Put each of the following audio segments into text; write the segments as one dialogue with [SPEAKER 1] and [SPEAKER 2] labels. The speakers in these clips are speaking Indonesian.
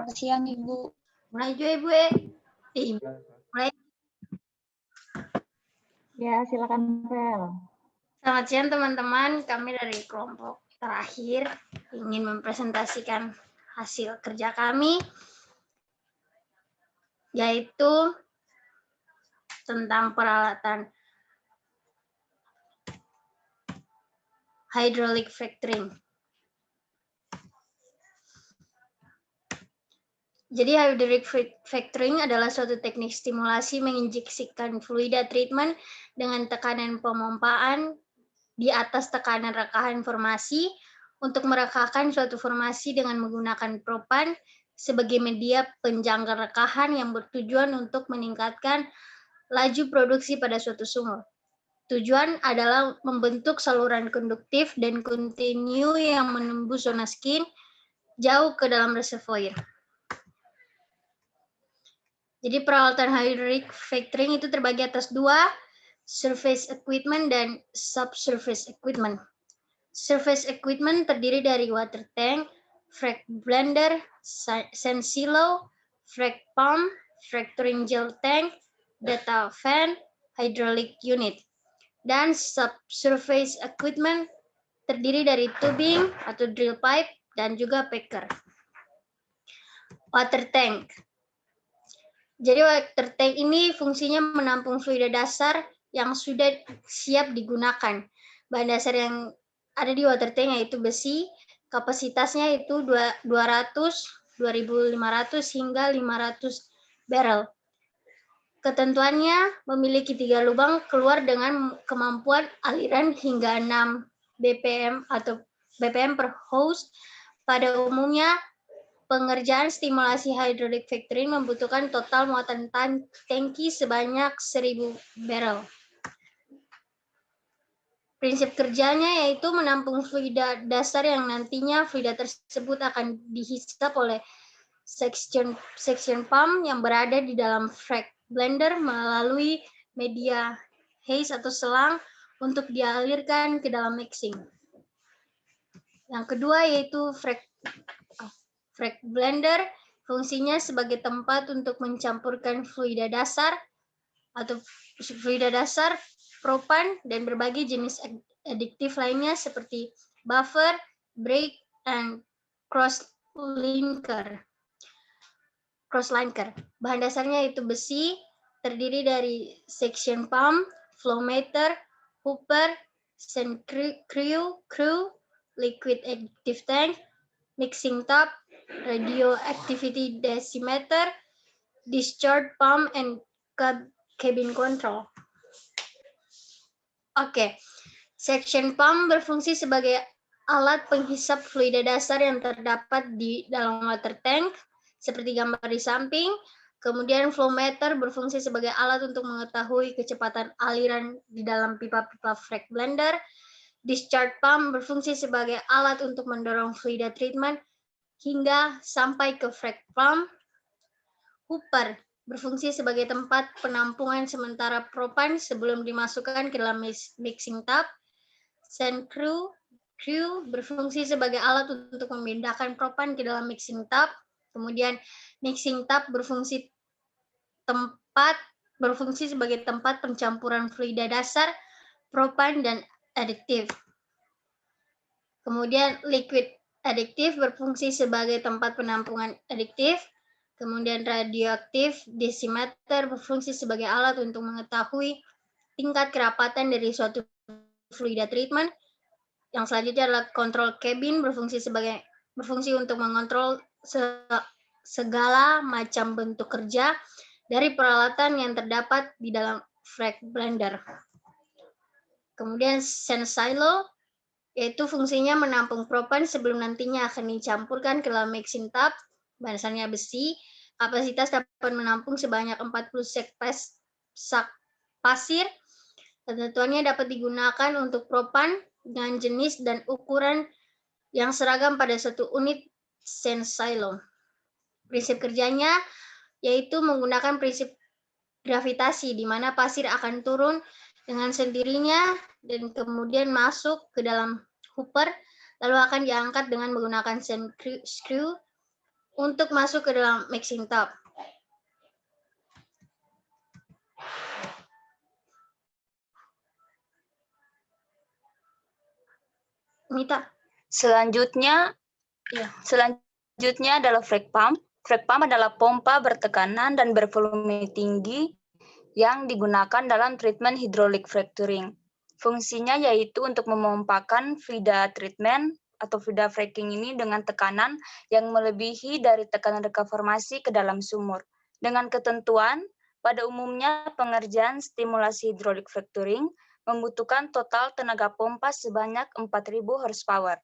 [SPEAKER 1] Selamat siang, Ibu.
[SPEAKER 2] Mulai juga, Ibu. Mulai.
[SPEAKER 1] Ya, silakan, Fel.
[SPEAKER 2] Selamat siang, teman-teman. Kami dari kelompok terakhir ingin mempresentasikan hasil kerja kami, yaitu tentang peralatan hydraulic fracturing. Jadi hydraulic fracturing adalah suatu teknik stimulasi menginjeksikan fluida treatment dengan tekanan pemompaan di atas tekanan rekahan formasi untuk merekahkan suatu formasi dengan menggunakan propan sebagai media penjangkar rekahan yang bertujuan untuk meningkatkan laju produksi pada suatu sumur. Tujuan adalah membentuk saluran konduktif dan kontinu yang menembus zona skin jauh ke dalam reservoir. Jadi peralatan hydraulic fracturing itu terbagi atas dua, surface equipment dan subsurface equipment. Surface equipment terdiri dari water tank, frac blender, sand silo, frac pump, fracturing gel tank, data fan, hydraulic unit. Dan subsurface equipment terdiri dari tubing atau drill pipe dan juga packer. Water tank. Jadi water tank ini fungsinya menampung fluida dasar yang sudah siap digunakan. Bahan dasar yang ada di water tank yaitu besi, kapasitasnya itu 200, 2.500 hingga 500 barrel. Ketentuannya memiliki 3 lubang keluar dengan kemampuan aliran hingga 6 BPM atau BPM per hose. Pada umumnya, pengerjaan stimulasi hydraulic fracturing membutuhkan total muatan tangki sebanyak 1.000 barrel. Prinsip kerjanya yaitu menampung fluida dasar yang nantinya fluida tersebut akan dihisap oleh section pump yang berada di dalam frac blender melalui media haze atau selang untuk dialirkan ke dalam mixing. Yang kedua yaitu frac blender, fungsinya sebagai tempat untuk mencampurkan fluida dasar atau fluida dasar, propan, dan berbagai jenis adiktif lainnya seperti buffer, brake, and cross-linker. Bahan dasarnya itu besi, terdiri dari section pump, flowmeter, hooper, sand crew, liquid additive tank, mixing tub, radioactivity decimeter, discharge pump, and cabin control. Oke, section pump berfungsi sebagai alat penghisap fluida dasar yang terdapat di dalam water tank, seperti gambar di samping. Kemudian flowmeter berfungsi sebagai alat untuk mengetahui kecepatan aliran di dalam pipa-pipa frac blender. Discharge pump berfungsi sebagai alat untuk mendorong fluida treatment hingga sampai ke frac pump. Hooper berfungsi sebagai tempat penampungan sementara propan sebelum dimasukkan ke dalam mixing tub. Sand crew berfungsi sebagai alat untuk memindahkan propan ke dalam mixing tub. Kemudian mixing tub berfungsi sebagai tempat pencampuran fluida dasar, propan, dan adiktif. Kemudian liquid adiktif berfungsi sebagai tempat penampungan adiktif. Kemudian radioaktif decimeter berfungsi sebagai alat untuk mengetahui tingkat kerapatan dari suatu fluida treatment. Yang selanjutnya adalah control cabin berfungsi untuk mengontrol segala macam bentuk kerja dari peralatan yang terdapat di dalam frac blender. Kemudian sand silo, yaitu fungsinya menampung propan sebelum nantinya akan dicampurkan ke dalam mixing tub. Bahan dasarnya besi, kapasitas dapat menampung sebanyak 40 sak pasir. Ketentuannya dapat digunakan untuk propan dengan jenis dan ukuran yang seragam pada satu unit sand silo. Prinsip kerjanya yaitu menggunakan prinsip gravitasi, di mana pasir akan turun dengan sendirinya dan kemudian masuk ke dalam hooper, lalu akan diangkat dengan menggunakan sand screw untuk masuk ke dalam mixing tub. Mita.
[SPEAKER 3] Selanjutnya adalah frag pump. Frag pump adalah pompa bertekanan dan bervolume tinggi yang digunakan dalam treatment hydraulic fracturing. Fungsinya yaitu untuk memompakan fluida treatment atau fluida fracking ini dengan tekanan yang melebihi dari tekanan reka formasi ke dalam sumur. Dengan ketentuan, pada umumnya pengerjaan stimulasi hydraulic fracturing membutuhkan total tenaga pompa sebanyak 4.000 horsepower.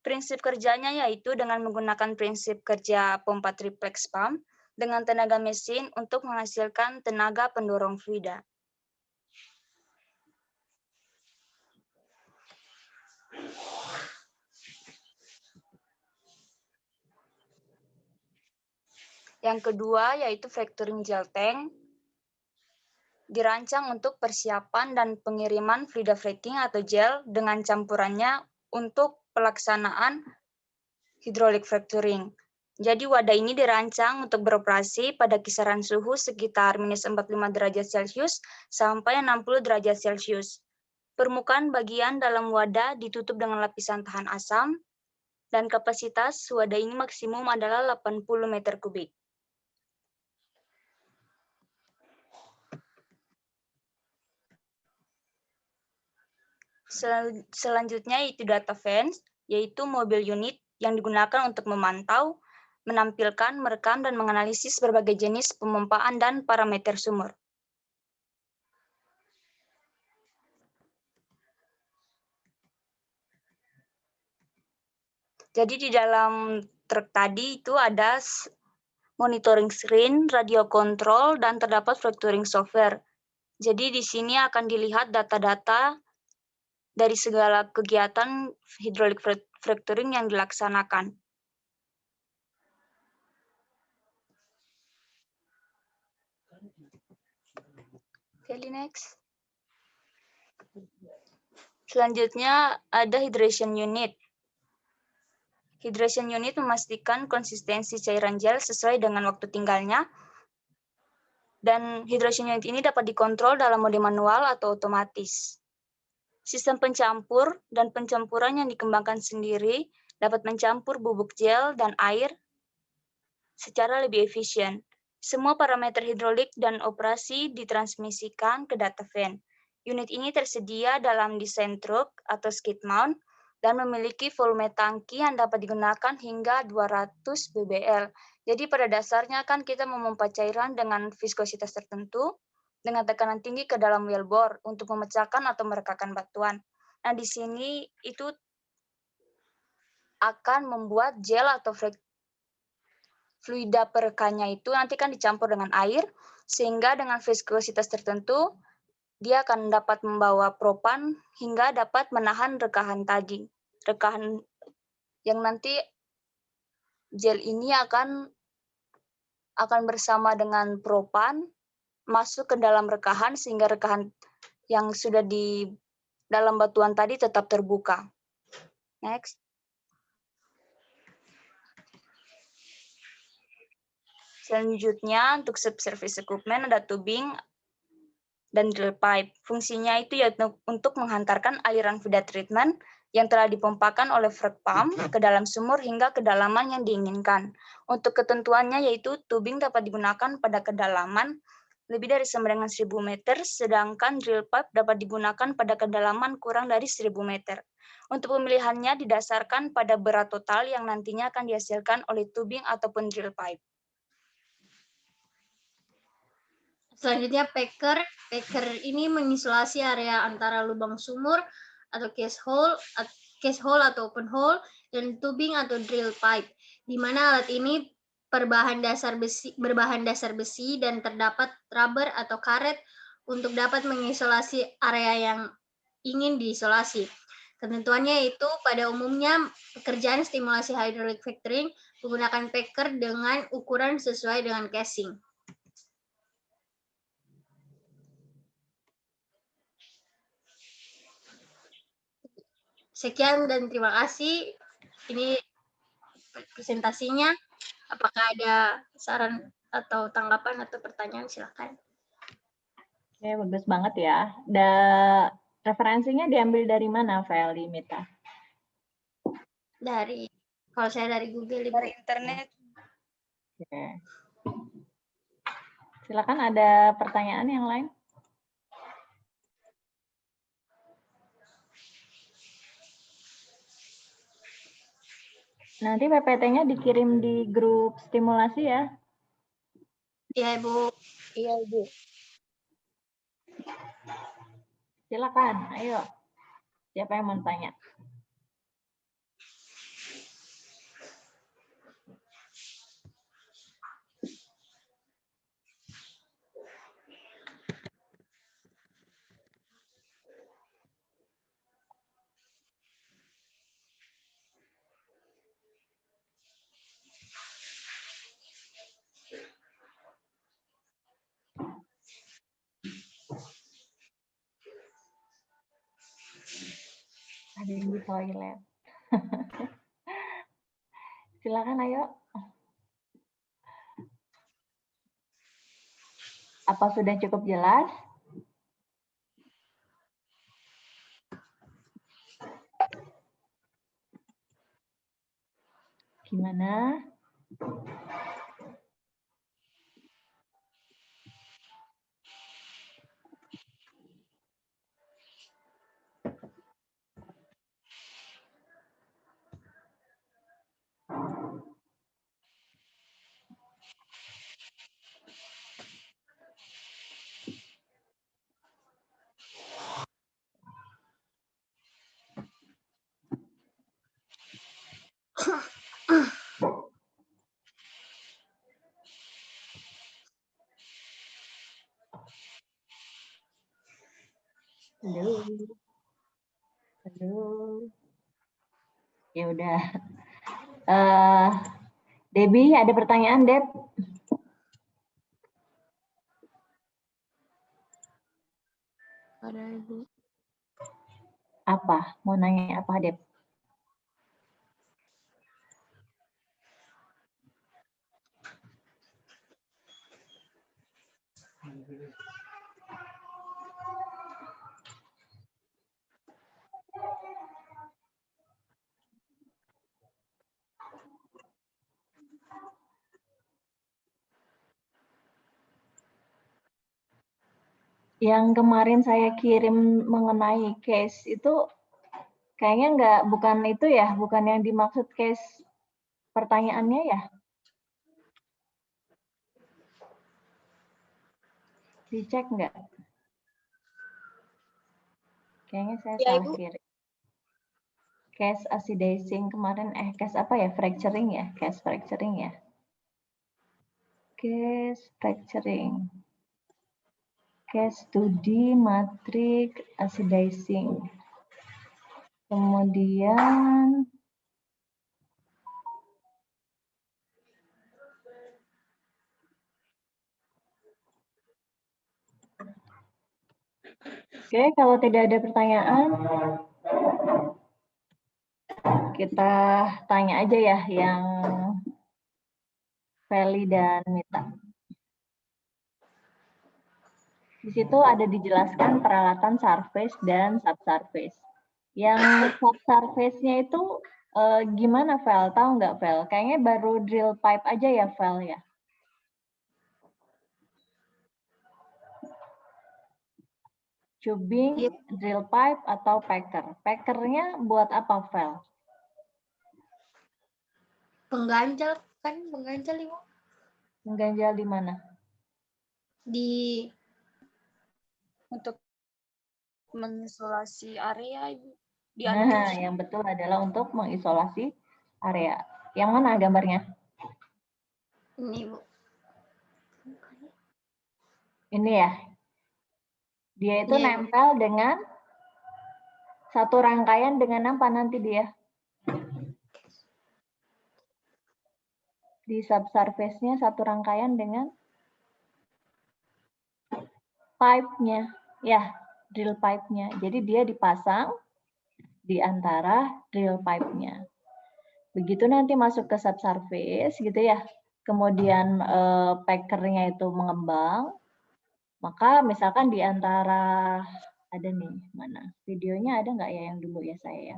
[SPEAKER 3] Prinsip kerjanya yaitu dengan menggunakan prinsip kerja pompa triplex pump dengan tenaga mesin untuk menghasilkan tenaga pendorong fluida. Yang kedua yaitu fracturing gel tank. Dirancang untuk persiapan dan pengiriman fluida fracking atau gel dengan campurannya untuk pelaksanaan hydraulic fracturing. Jadi wadah ini dirancang untuk beroperasi pada kisaran suhu sekitar minus 45 derajat Celcius sampai 60 derajat Celcius. Permukaan bagian dalam wadah ditutup dengan lapisan tahan asam, dan kapasitas wadah ini maksimum adalah 80 meter kubik. Selanjutnya itu data fence, yaitu mobil unit yang digunakan untuk memantau, menampilkan, merekam, dan menganalisis berbagai jenis pemompaan dan parameter sumur. Jadi di dalam truk tadi itu ada monitoring screen, radio control, dan terdapat fracturing software. Jadi di sini akan dilihat data-data dari segala kegiatan hydraulic fracturing yang dilaksanakan. Okay, next. Selanjutnya ada hydration unit. Hydration unit memastikan konsistensi cairan gel sesuai dengan waktu tinggalnya. Dan hydration unit ini dapat dikontrol dalam mode manual atau otomatis. Sistem pencampur dan pencampuran yang dikembangkan sendiri dapat mencampur bubuk gel dan air secara lebih efisien. Semua parameter hidrolik dan operasi ditransmisikan ke data fan. Unit ini tersedia dalam desain truk atau skid mount dan memiliki volume tangki yang dapat digunakan hingga 200 bbl. Jadi pada dasarnya kan kita memompa cairan dengan viskositas tertentu dengan tekanan tinggi ke dalam wellbore untuk memecahkan atau merekakan batuan. Nah, di sini itu akan membuat gel atau fluida perekannya itu nanti kan dicampur dengan air, sehingga dengan viskositas tertentu, dia akan dapat membawa propan hingga dapat menahan rekahan tadi. Rekahan yang nanti gel ini akan bersama dengan propan masuk ke dalam rekahan, sehingga rekahan yang sudah di dalam batuan tadi tetap terbuka. Next. Selanjutnya, untuk subsurface equipment ada tubing dan drill pipe. Fungsinya itu yaitu untuk menghantarkan aliran fluida treatment yang telah dipompakan oleh frag pump ke dalam sumur hingga kedalaman yang diinginkan. Untuk ketentuannya yaitu tubing dapat digunakan pada kedalaman lebih dari sama dengan 1.000 meter, sedangkan drill pipe dapat digunakan pada kedalaman kurang dari 1.000 meter. Untuk pemilihannya didasarkan pada berat total yang nantinya akan dihasilkan oleh tubing ataupun drill pipe.
[SPEAKER 2] Selanjutnya packer. Packer ini mengisolasi area antara lubang sumur atau case hole atau open hole dan tubing atau drill pipe, di mana alat ini berbahan dasar besi dan terdapat rubber atau karet untuk dapat mengisolasi area yang ingin diisolasi. Ketentuannya itu pada umumnya pekerjaan stimulasi hydraulic fracturing menggunakan packer dengan ukuran sesuai dengan casing. Sekian dan terima kasih. Ini presentasinya. Apakah ada saran atau tanggapan atau pertanyaan? Silakan.
[SPEAKER 1] Oke, bagus banget ya. Referensinya diambil dari mana, Feli, Mita?
[SPEAKER 2] Kalau saya dari Google, Ibu.
[SPEAKER 3] Dari internet.
[SPEAKER 1] Oke. Silakan, ada pertanyaan yang lain? Nanti PPT-nya dikirim di grup stimulasi ya.
[SPEAKER 2] Iya, Ibu.
[SPEAKER 3] Iya, Ibu.
[SPEAKER 1] Silakan, ayo. Siapa yang mau tanya? Ada yang di toilet. Silakan, ayo. Apa sudah cukup jelas? Gimana? Halo. Halo. Ya udah. Debbie, ada pertanyaan, Deb?
[SPEAKER 2] Ada, Ibu.
[SPEAKER 1] Apa? Mau nanya apa, Deb? Yang kemarin saya kirim mengenai case itu kayaknya bukan itu ya, bukan yang dimaksud case pertanyaannya ya? Dicek nggak? Kayaknya saya
[SPEAKER 3] Ya,
[SPEAKER 1] salah
[SPEAKER 3] Ibu.
[SPEAKER 1] kirim. Case acidizing kemarin, case apa ya? Fracturing ya? Case fracturing ya? Case fracturing. Case studi matrix acidizing. Kemudian oke, kalau tidak ada pertanyaan, kita tanya aja ya yang Feli dan Mita. Di situ ada dijelaskan peralatan surface dan subsurface. Yang subsurface-nya itu gimana, Vel? Tahu nggak, Vel? Kayaknya baru drill pipe aja ya, Vel ya? Tubing, drill pipe, atau packer. Packernya buat apa, Vel?
[SPEAKER 2] Pengganjal kan, pengganjal, Ibu.
[SPEAKER 1] Mengganjal di mana?
[SPEAKER 3] Untuk mengisolasi area, Ibu. Di
[SPEAKER 1] Nah,
[SPEAKER 3] antus.
[SPEAKER 1] yang betul adalah untuk mengisolasi area. Yang mana gambarnya?
[SPEAKER 2] Ini, Bu.
[SPEAKER 1] Ini ya. Dia itu
[SPEAKER 2] Iya, Ibu.
[SPEAKER 1] nempel dengan satu rangkaian dengan apa nanti dia? Di subsurface-nya satu rangkaian dengan pipe-nya. Ya, drill pipe-nya. Jadi dia dipasang di antara drill pipe-nya. Begitu nanti masuk ke subsurface gitu ya, kemudian packernya itu mengembang, maka misalkan di antara, ada nih, mana videonya ada nggak ya yang dulu ya saya ya?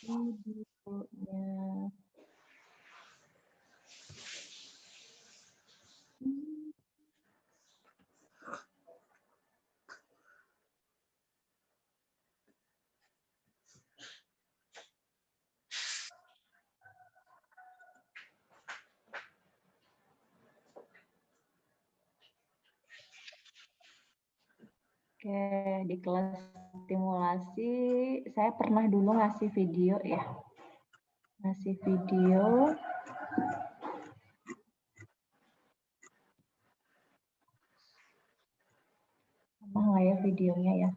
[SPEAKER 1] Videonya. Oke, di kelas simulasi saya pernah dulu ngasih video ya. Ngasih video. Apa nggak ya videonya ya?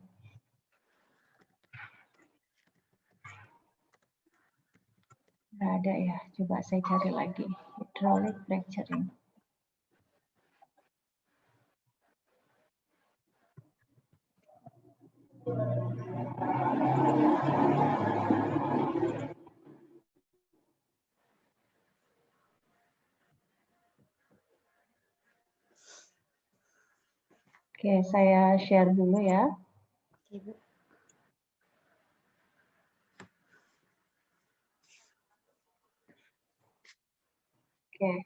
[SPEAKER 1] Nggak ada ya, coba saya cari lagi. Hydraulic fracturing. Oke, saya share dulu ya. Oke.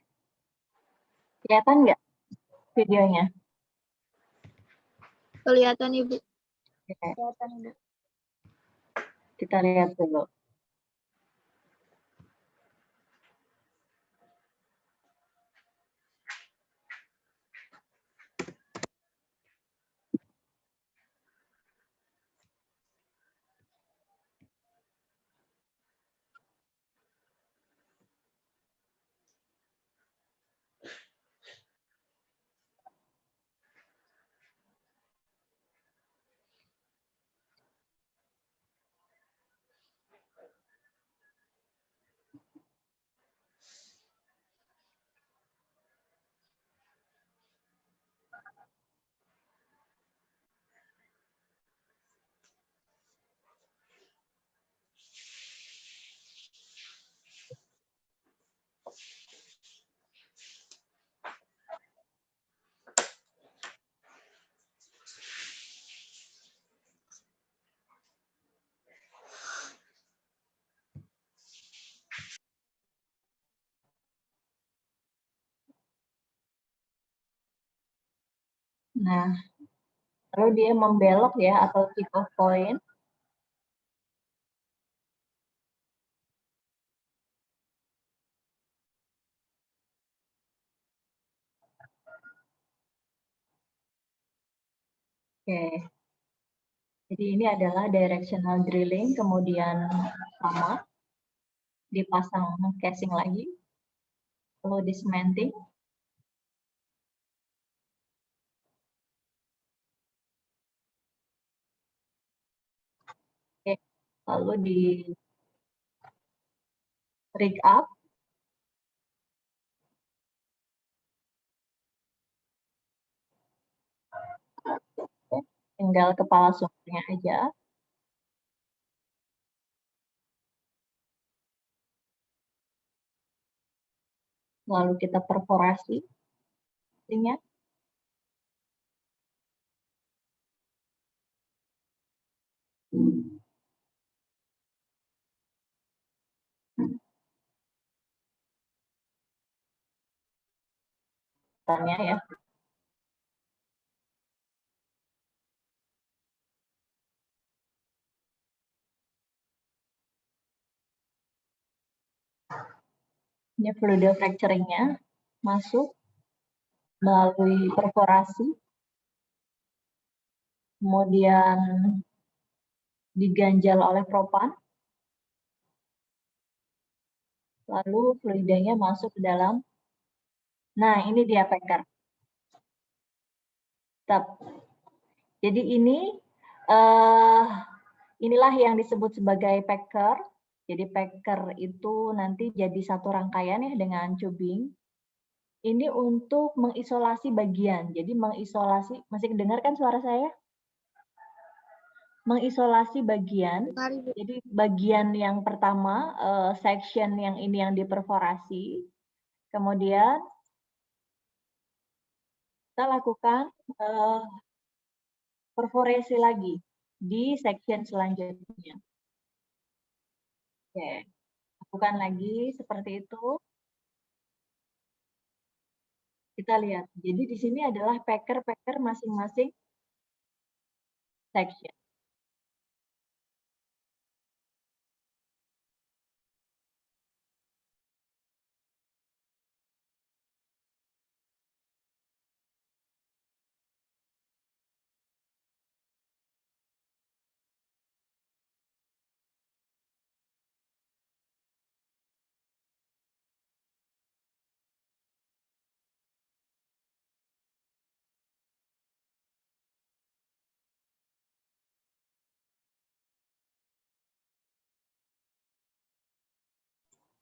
[SPEAKER 1] Kelihatan nggak videonya?
[SPEAKER 2] Kelihatan Ibu.
[SPEAKER 1] Oke,
[SPEAKER 2] Kelihatan Ibu.
[SPEAKER 1] kita lihat dulu. Nah, lalu dia membelok ya atau tip of point. Oke. Jadi ini adalah directional drilling, kemudian sama dipasang casing lagi, lalu dismanting. Oke. Lalu di rig up. Tinggal kepala sumbernya aja. Lalu kita perforasi. Ingat. Ya. Ini fluid fracturing-nya masuk melalui perforasi, kemudian diganjal oleh propan, lalu fluidanya masuk ke dalam. Nah, ini dia packer. Jadi inilah yang disebut sebagai packer. Jadi packer itu nanti jadi satu rangkaian ya dengan tubing. Ini untuk mengisolasi bagian. Jadi mengisolasi, masih dengar kan suara saya? mengisolasi bagian. Jadi bagian yang pertama, section yang ini yang diperforasi. Kemudian kita lakukan perforasi lagi di section selanjutnya. Oke, lakukan lagi seperti itu. Kita lihat. Jadi di sini adalah packer-packer masing-masing section.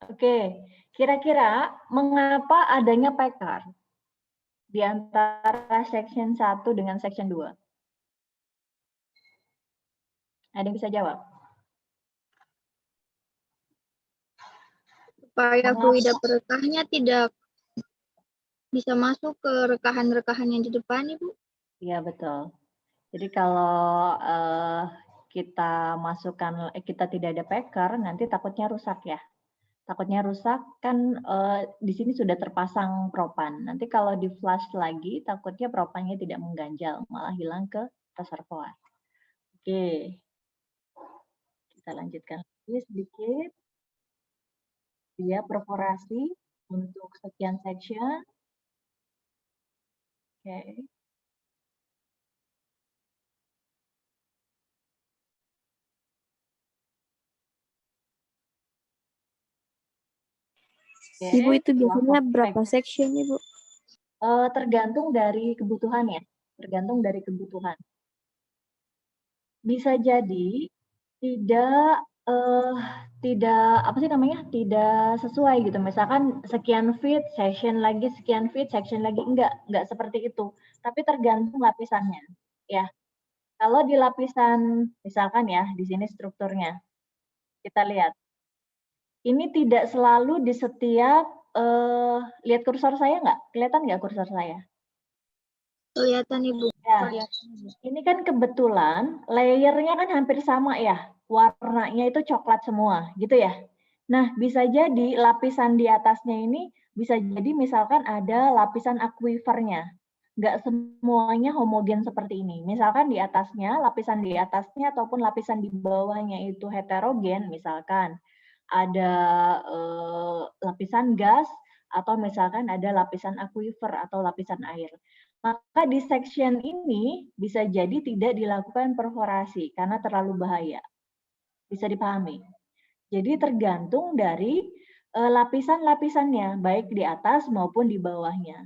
[SPEAKER 1] Oke, kira-kira mengapa adanya packer di antara section 1 dengan section 2? Ada yang bisa jawab?
[SPEAKER 2] Supaya fluida perekahnya tidak bisa masuk ke rekahan-rekahan yang di depan, Ibu.
[SPEAKER 1] Iya, betul. Jadi kalau kita masukkan, kita tidak ada packer, nanti takutnya rusak ya. Takutnya rusak kan di sini sudah terpasang propan. Nanti kalau di flash lagi, takutnya propannya tidak mengganjal, malah hilang ke reservoir. Oke, kita lanjutkan lagi sedikit. Dia perforasi untuk sekian section. Oke.
[SPEAKER 4] Ibu itu biasanya berapa section, Ibu?
[SPEAKER 1] Tergantung dari kebutuhan ya, tergantung dari kebutuhan. Bisa jadi tidak apa sih namanya, tidak sesuai gitu. Misalkan sekian feet, section lagi, sekian feet, section lagi, enggak seperti itu. Tapi tergantung lapisannya, ya. Kalau di lapisan, misalkan ya, di sini strukturnya, kita lihat. Ini tidak selalu di setiap, lihat kursor saya nggak? Kelihatan nggak kursor saya?
[SPEAKER 2] Kelihatan, Ibu.
[SPEAKER 1] Ya, ini kan kebetulan layernya kan hampir sama ya, warnanya itu coklat semua, gitu ya. Nah, bisa jadi lapisan di atasnya ini, bisa jadi misalkan ada lapisan aquifernya. Nggak semuanya homogen seperti ini. Misalkan di atasnya, lapisan di atasnya ataupun lapisan di bawahnya itu heterogen, misalkan ada lapisan gas, atau misalkan ada lapisan aquifer atau lapisan air. Maka di section ini bisa jadi tidak dilakukan perforasi karena terlalu bahaya. Bisa dipahami. Jadi tergantung dari lapisan-lapisannya, baik di atas maupun di bawahnya.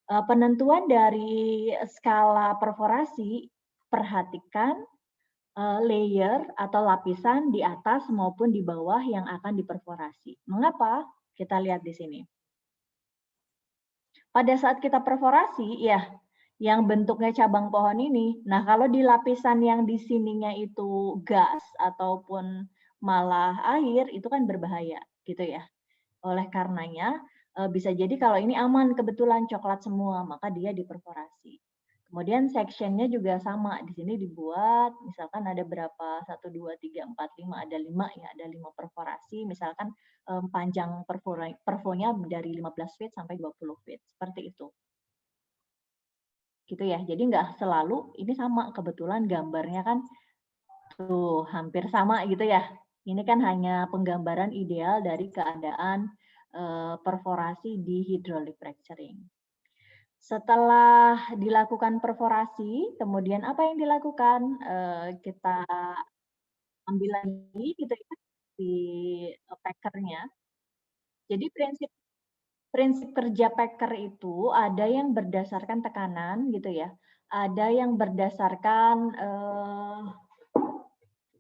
[SPEAKER 1] Penentuan dari skala perforasi, perhatikan layer atau lapisan di atas maupun di bawah yang akan diperforasi. Mengapa? Kita lihat di sini. Pada saat kita perforasi, ya, yang bentuknya cabang pohon ini. Nah, kalau di lapisan yang di sininya itu gas ataupun malah air, itu kan berbahaya, gitu ya. Oleh karenanya, bisa jadi kalau ini aman, kebetulan coklat semua, maka dia diperforasi. Kemudian sectionnya juga sama, di sini dibuat, misalkan ada berapa, 1, 2, 3, 4, 5, ada 5 ya, ada 5 perforasi, misalkan panjang perfonya dari 15 feet sampai 20 feet, seperti itu. Gitu ya, jadi nggak selalu ini sama, kebetulan gambarnya kan tuh hampir sama gitu ya. Ini kan hanya penggambaran ideal dari keadaan perforasi di hydraulic fracturing. Setelah dilakukan perforasi, kemudian apa yang dilakukan? Kita ambil lagi gitu ya di packernya. Jadi prinsip kerja packer itu ada yang berdasarkan tekanan gitu ya, ada yang berdasarkan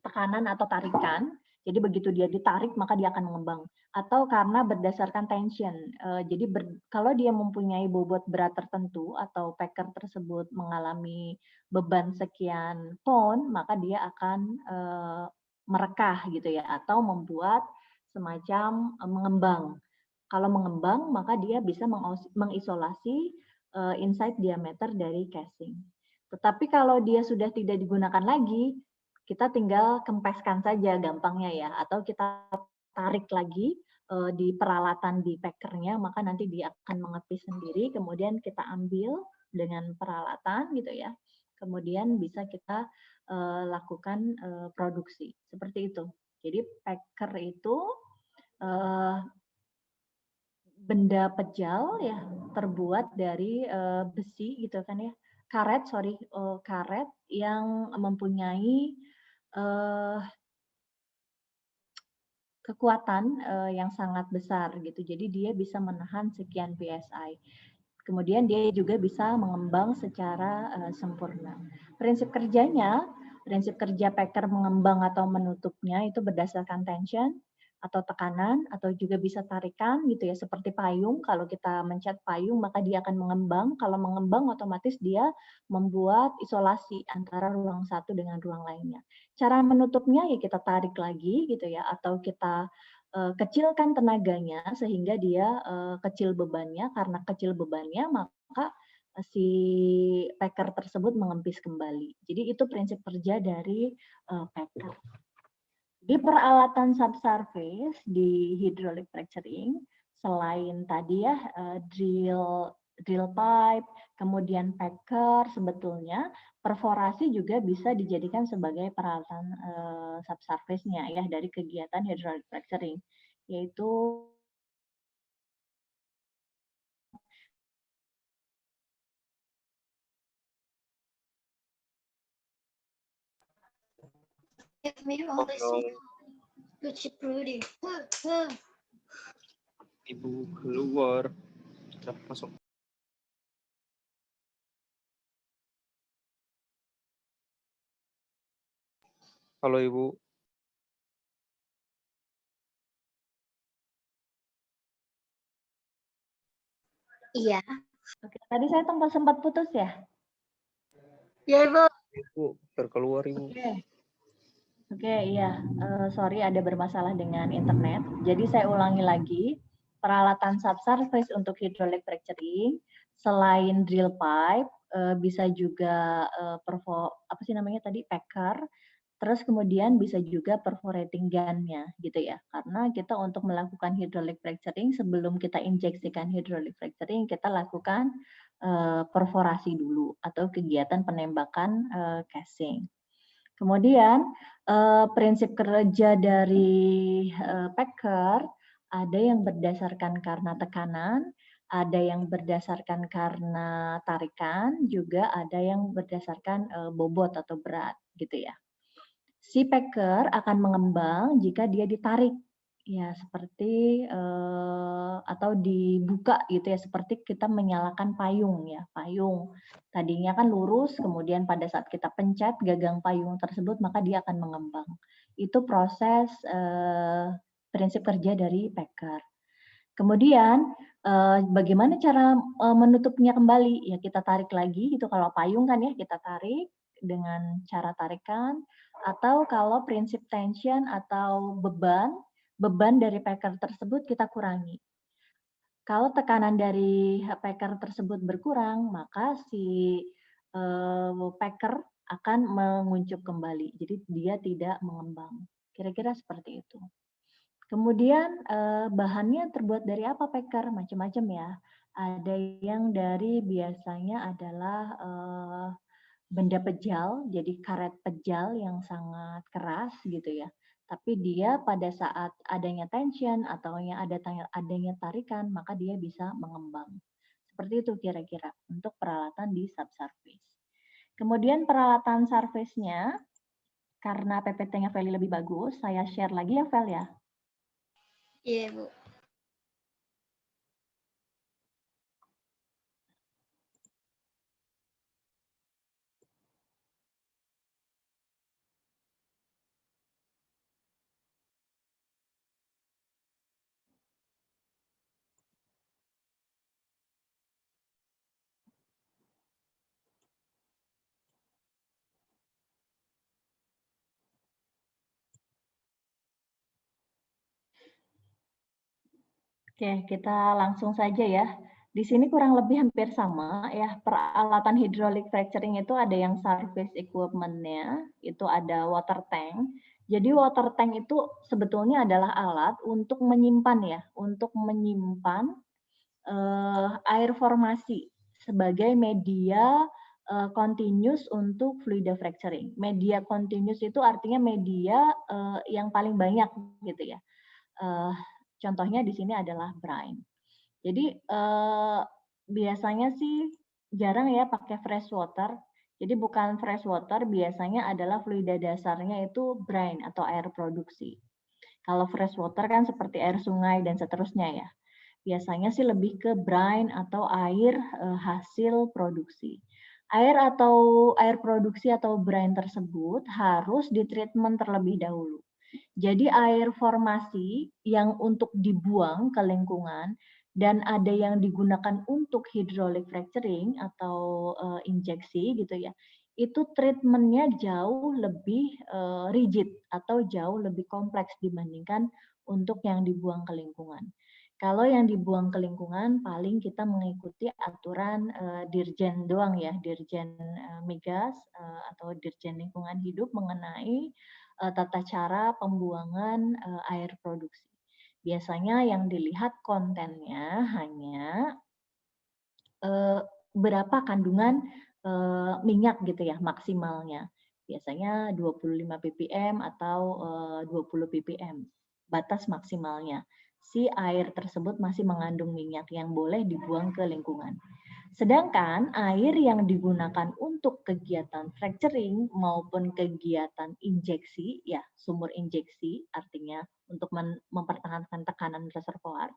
[SPEAKER 1] tekanan atau tarikan, Jadi begitu dia ditarik maka dia akan mengembang. Atau karena berdasarkan tension. Jadi kalau dia mempunyai bobot berat tertentu atau packer tersebut mengalami beban sekian ton, maka dia akan merekah gitu ya, atau membuat semacam mengembang. Kalau mengembang maka dia bisa mengisolasi inside diameter dari casing. Tetapi kalau dia sudah tidak digunakan lagi, kita tinggal kempeskan saja gampangnya ya, atau kita tarik lagi di peralatan di packernya, maka nanti dia akan mengepis sendiri, kemudian kita ambil dengan peralatan gitu ya, kemudian bisa kita lakukan produksi seperti itu. Jadi packer itu benda pejal ya, terbuat dari besi gitu kan ya, karet yang mempunyai kekuatan yang sangat besar gitu. Jadi dia bisa menahan sekian PSI. Kemudian dia juga bisa mengembang secara sempurna. Prinsip kerja packer mengembang atau menutupnya itu berdasarkan tension atau tekanan, atau juga bisa tarikan gitu ya, seperti payung. Kalau kita mencet payung maka dia akan mengembang. Kalau mengembang otomatis dia membuat isolasi antara ruang satu dengan ruang lainnya. Cara menutupnya ya kita tarik lagi gitu ya, atau kita kecilkan tenaganya sehingga dia kecil bebannya. Karena kecil bebannya maka si packer tersebut mengempis kembali. Jadi itu prinsip kerja dari packer. Di peralatan subsurface di hydraulic fracturing, selain tadi ya drill pipe, kemudian packer, sebetulnya perforasi juga bisa dijadikan sebagai peralatan subsurface-nya ya dari kegiatan hydraulic fracturing, yaitu
[SPEAKER 2] Give me all this. Lucu Rudy.
[SPEAKER 5] Ibu keluar. Udah masuk. Halo Ibu.
[SPEAKER 2] Iya.
[SPEAKER 1] Oke, tadi saya sempat putus ya?
[SPEAKER 2] Ya, Ibu.
[SPEAKER 5] Ibu terkeluar Ibu.
[SPEAKER 1] Oke, iya. Sorry ada bermasalah dengan internet. Jadi saya ulangi lagi. Peralatan subsurface untuk hydraulic fracturing, selain drill pipe, bisa juga packer. Terus kemudian bisa juga perforating gun-nya gitu ya. Karena kita untuk melakukan hydraulic fracturing, sebelum kita injeksikan hydraulic fracturing, kita lakukan perforasi dulu atau kegiatan penembakan casing. Kemudian prinsip kerja dari packer ada yang berdasarkan karena tekanan, ada yang berdasarkan karena tarikan, juga ada yang berdasarkan bobot atau berat gitu ya. Si packer akan mengembang jika dia ditarik ya, seperti atau dibuka gitu ya, seperti kita menyalakan payung ya. Payung tadinya kan lurus, kemudian pada saat kita pencet gagang payung tersebut maka dia akan mengembang. Itu proses prinsip kerja dari packer. Kemudian bagaimana cara menutupnya kembali? Ya kita tarik lagi gitu. Kalau payung kan ya kita tarik dengan cara tarikan, atau kalau prinsip tension atau beban dari packer tersebut kita kurangi. Kalau tekanan dari packer tersebut berkurang, maka si packer akan menguncup kembali. Jadi dia tidak mengembang. Kira-kira seperti itu. Kemudian bahannya terbuat dari apa packer? Macam-macam ya. Ada yang dari biasanya adalah benda pejal, jadi karet pejal yang sangat keras gitu ya. Tapi dia pada saat adanya tension atau yang adanya tarikan, maka dia bisa mengembang. Seperti itu kira-kira untuk peralatan di subsurface. Kemudian peralatan surface-nya, karena PPT-nya Feli lebih bagus, saya share lagi ya Fel ya.
[SPEAKER 2] Iya, Bu.
[SPEAKER 1] Oke, kita langsung saja ya. Di sini kurang lebih hampir sama ya. Peralatan hydraulic fracturing itu ada yang surface equipment-nya, itu ada water tank. Jadi water tank itu sebetulnya adalah alat untuk menyimpan ya, untuk menyimpan air formasi sebagai media continuous untuk fluid fracturing. Media continuous itu artinya media yang paling banyak gitu ya. Contohnya di sini adalah brine. Jadi biasanya sih jarang ya pakai fresh water. Jadi bukan fresh water, biasanya adalah fluida dasarnya itu brine atau air produksi. Kalau fresh water kan seperti air sungai dan seterusnya ya. Biasanya sih lebih ke brine atau air hasil produksi. Air atau air produksi atau brine tersebut harus ditreatment terlebih dahulu. Jadi air formasi yang untuk dibuang ke lingkungan dan ada yang digunakan untuk hydraulic fracturing atau injeksi gitu ya, itu treatmentnya jauh lebih rigid atau jauh lebih kompleks dibandingkan untuk yang dibuang ke lingkungan. Kalau yang dibuang ke lingkungan paling kita mengikuti aturan Dirjen doang ya, Dirjen Migas atau Dirjen Lingkungan Hidup mengenai tata cara pembuangan air produksi. Biasanya yang dilihat kontennya hanya berapa kandungan minyak gitu ya maksimalnya. Biasanya 25 ppm atau 20 ppm batas maksimalnya. Si air tersebut masih mengandung minyak yang boleh dibuang ke lingkungan. Sedangkan air yang digunakan untuk kegiatan fracturing maupun kegiatan injeksi, ya sumur injeksi, artinya untuk mempertahankan tekanan reservoir,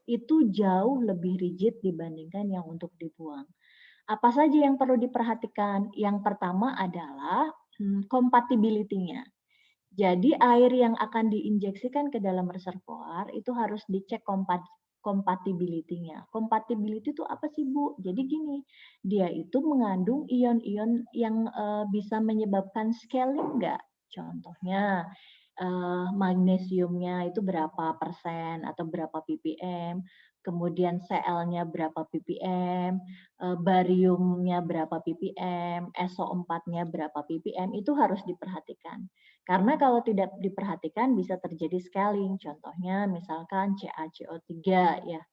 [SPEAKER 1] itu jauh lebih rigid dibandingkan yang untuk dibuang. Apa saja yang perlu diperhatikan? Yang pertama adalah compatibility-nya. Jadi air yang akan diinjeksikan ke dalam reservoir itu harus dicek compatibility-nya. Compatibility itu apa sih Bu? Jadi gini, dia itu mengandung ion-ion yang bisa menyebabkan scaling enggak? Contohnya magnesiumnya itu berapa persen atau berapa ppm, kemudian Cl-nya berapa ppm, bariumnya berapa ppm, SO4-nya berapa ppm, itu harus diperhatikan. Karena kalau tidak diperhatikan bisa terjadi scaling. Contohnya misalkan CaCO3 ya.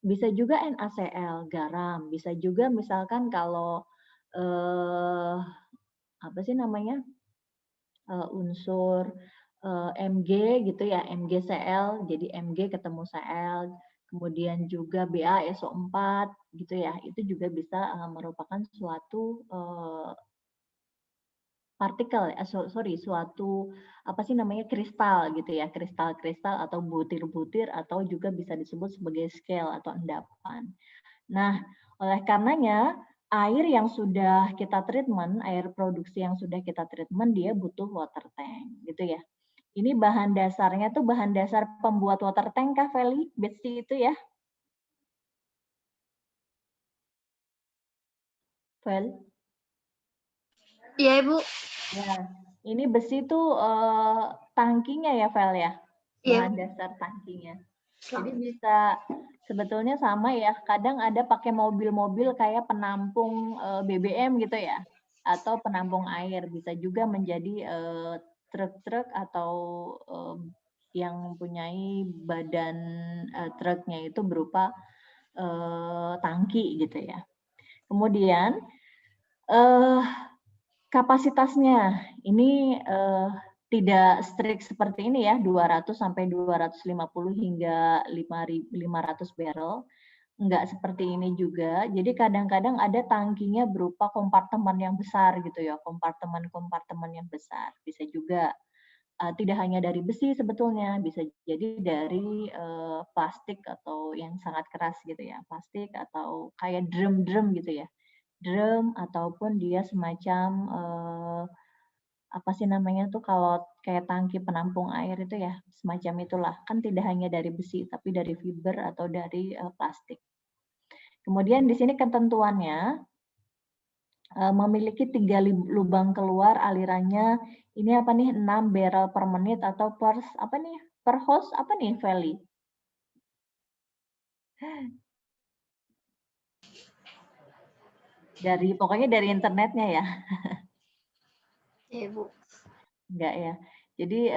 [SPEAKER 1] Bisa juga NaCl, garam. Bisa juga misalkan kalau apa sih namanya? Unsur Mg gitu ya, MgCl, jadi Mg ketemu Cl, kemudian juga BaSO4 gitu ya, itu juga bisa merupakan suatu partikel, suatu apa sih namanya kristal gitu ya, kristal-kristal atau butir-butir atau juga bisa disebut sebagai scale atau endapan. Nah, oleh karenanya air yang sudah kita treatment, air produksi yang sudah kita treatment, dia butuh water tank gitu ya. Ini bahan dasarnya tuh bahan dasar pembuat water tank kah, Feli? Besi itu ya? Fel?
[SPEAKER 2] Iya, Ibu.
[SPEAKER 1] Ya, ini besi tuh tangkinya ya, Fel ya?
[SPEAKER 2] Iya.
[SPEAKER 1] Bahan dasar tangkinya. Jadi bisa sebetulnya sama ya. Kadang ada pakai mobil-mobil kayak penampung BBM gitu ya, atau penampung air. Bisa juga menjadi truk-truk atau yang mempunyai badan truknya itu berupa tangki gitu ya. Kemudian kapasitasnya ini tidak strict seperti ini ya, 200 sampai 250 hingga 500 barrel. Enggak seperti ini juga. Jadi kadang-kadang ada tangkinya berupa kompartemen yang besar gitu ya, kompartemen-kompartemen yang besar. Bisa juga tidak hanya dari besi sebetulnya, bisa jadi dari plastik atau yang sangat keras gitu ya, plastik atau kayak drum-drum gitu ya. Drum ataupun dia semacam apa sih namanya tuh kalau kayak tangki penampung air itu ya, semacam itulah. Kan tidak hanya dari besi, tapi dari fiber atau dari plastik. Kemudian di sini ketentuannya memiliki 3 lubang keluar alirannya ini apa nih 6 barrel per menit atau per apa nih per hose apa nih Feli? Pokoknya dari internetnya ya.
[SPEAKER 2] Ya, Bu.
[SPEAKER 1] Enggak ya. Jadi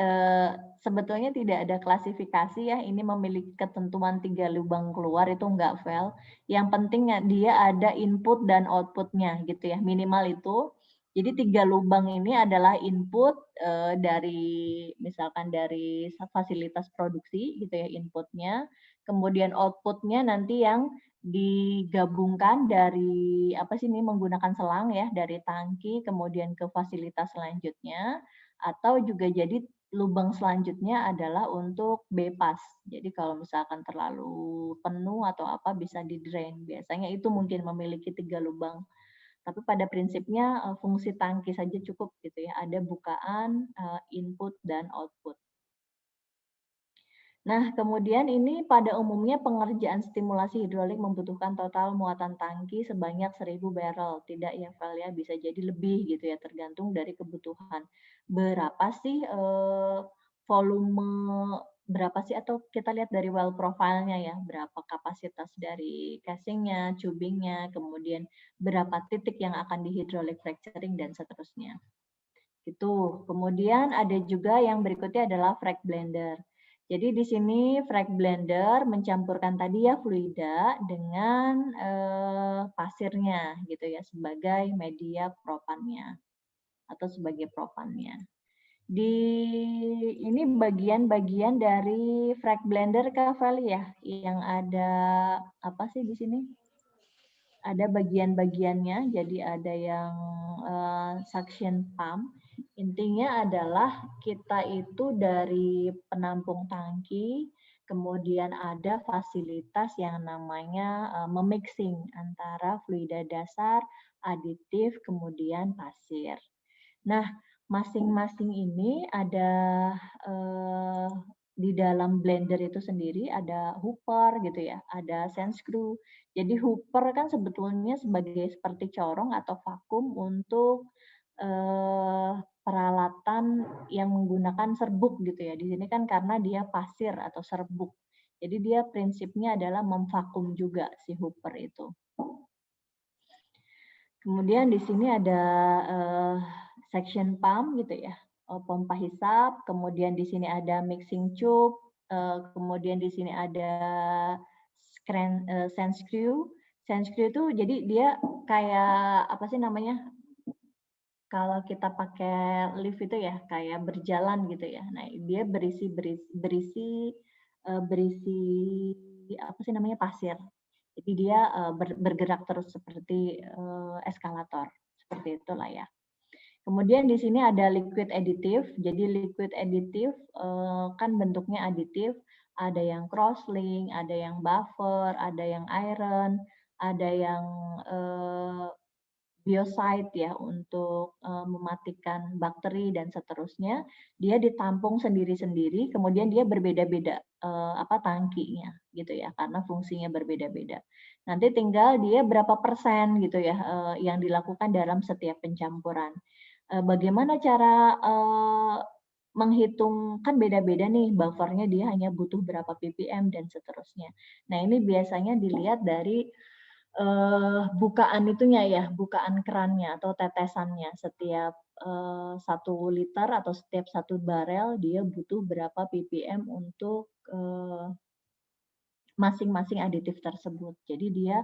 [SPEAKER 1] sebetulnya tidak ada klasifikasi ya, ini memiliki ketentuan 3 lubang keluar itu enggak fail. Yang penting dia ada input dan outputnya gitu ya, minimal itu. Jadi 3 lubang ini adalah input dari misalkan dari fasilitas produksi gitu ya inputnya, kemudian outputnya nanti yang digabungkan dari apa sih ini menggunakan selang ya dari tangki kemudian ke fasilitas selanjutnya. Atau juga jadi lubang selanjutnya adalah untuk bypass. Jadi kalau misalkan terlalu penuh atau apa bisa di drain. Biasanya itu mungkin memiliki 3 lubang. Tapi pada prinsipnya fungsi tangki saja cukup gitu ya. Ada bukaan, input dan output. Nah, kemudian ini pada umumnya pengerjaan stimulasi hidrolik membutuhkan total muatan tangki sebanyak 1000 barrel. Tidak ya, Val ya, bisa jadi lebih gitu ya, tergantung dari kebutuhan. Berapa sih volume, berapa sih, atau kita lihat dari well profile-nya ya, berapa kapasitas dari casing-nya, tubing-nya, kemudian berapa titik yang akan di hydraulic fracturing, dan seterusnya. Itu. Kemudian ada juga yang berikutnya adalah frag blender. Jadi di sini frag blender mencampurkan tadi ya fluida dengan pasirnya gitu ya sebagai media propannya atau sebagai propannya. Di ini bagian-bagian dari frag blender Kak Feli ya yang ada apa sih di sini? Ada bagian-bagiannya, jadi ada yang suction pump. Intinya adalah kita itu dari penampung tangki, kemudian ada fasilitas yang namanya memixing antara fluida dasar, aditif, kemudian pasir. Nah, masing-masing ini ada di dalam blender itu sendiri ada hooper gitu ya, ada sand screw. Jadi hooper kan sebetulnya sebagai seperti corong atau vakum untuk peralatan yang menggunakan serbuk gitu ya. Di sini kan karena dia pasir atau serbuk. Jadi dia prinsipnya adalah memvakum juga si hooper itu. Kemudian di sini ada section pump gitu ya, pompa hisap. Kemudian di sini ada mixing tube. Kemudian di sini ada sand screw. Sand screw itu jadi dia kayak apa sih namanya? Kalau kita pakai lift itu ya kayak berjalan gitu ya. Nah dia berisi apa sih namanya pasir. Jadi dia bergerak terus seperti eskalator, seperti itulah ya. Kemudian di sini ada liquid additive. Jadi liquid additive kan bentuknya aditif. Ada yang crosslink, ada yang buffer, ada yang iron, ada yang biocide ya untuk mematikan bakteri dan seterusnya. Dia ditampung sendiri-sendiri, kemudian dia berbeda-beda apa tangkinya gitu ya, karena fungsinya berbeda-beda. Nanti tinggal dia berapa persen gitu ya yang dilakukan dalam setiap pencampuran. Bagaimana cara menghitung, kan beda-beda nih buffernya, dia hanya butuh berapa ppm dan seterusnya. Nah ini biasanya dilihat dari bukaan itunya ya, bukaan kerannya atau tetesannya. Setiap 1 liter atau setiap 1 barel dia butuh berapa ppm untuk masing-masing aditif tersebut. Jadi dia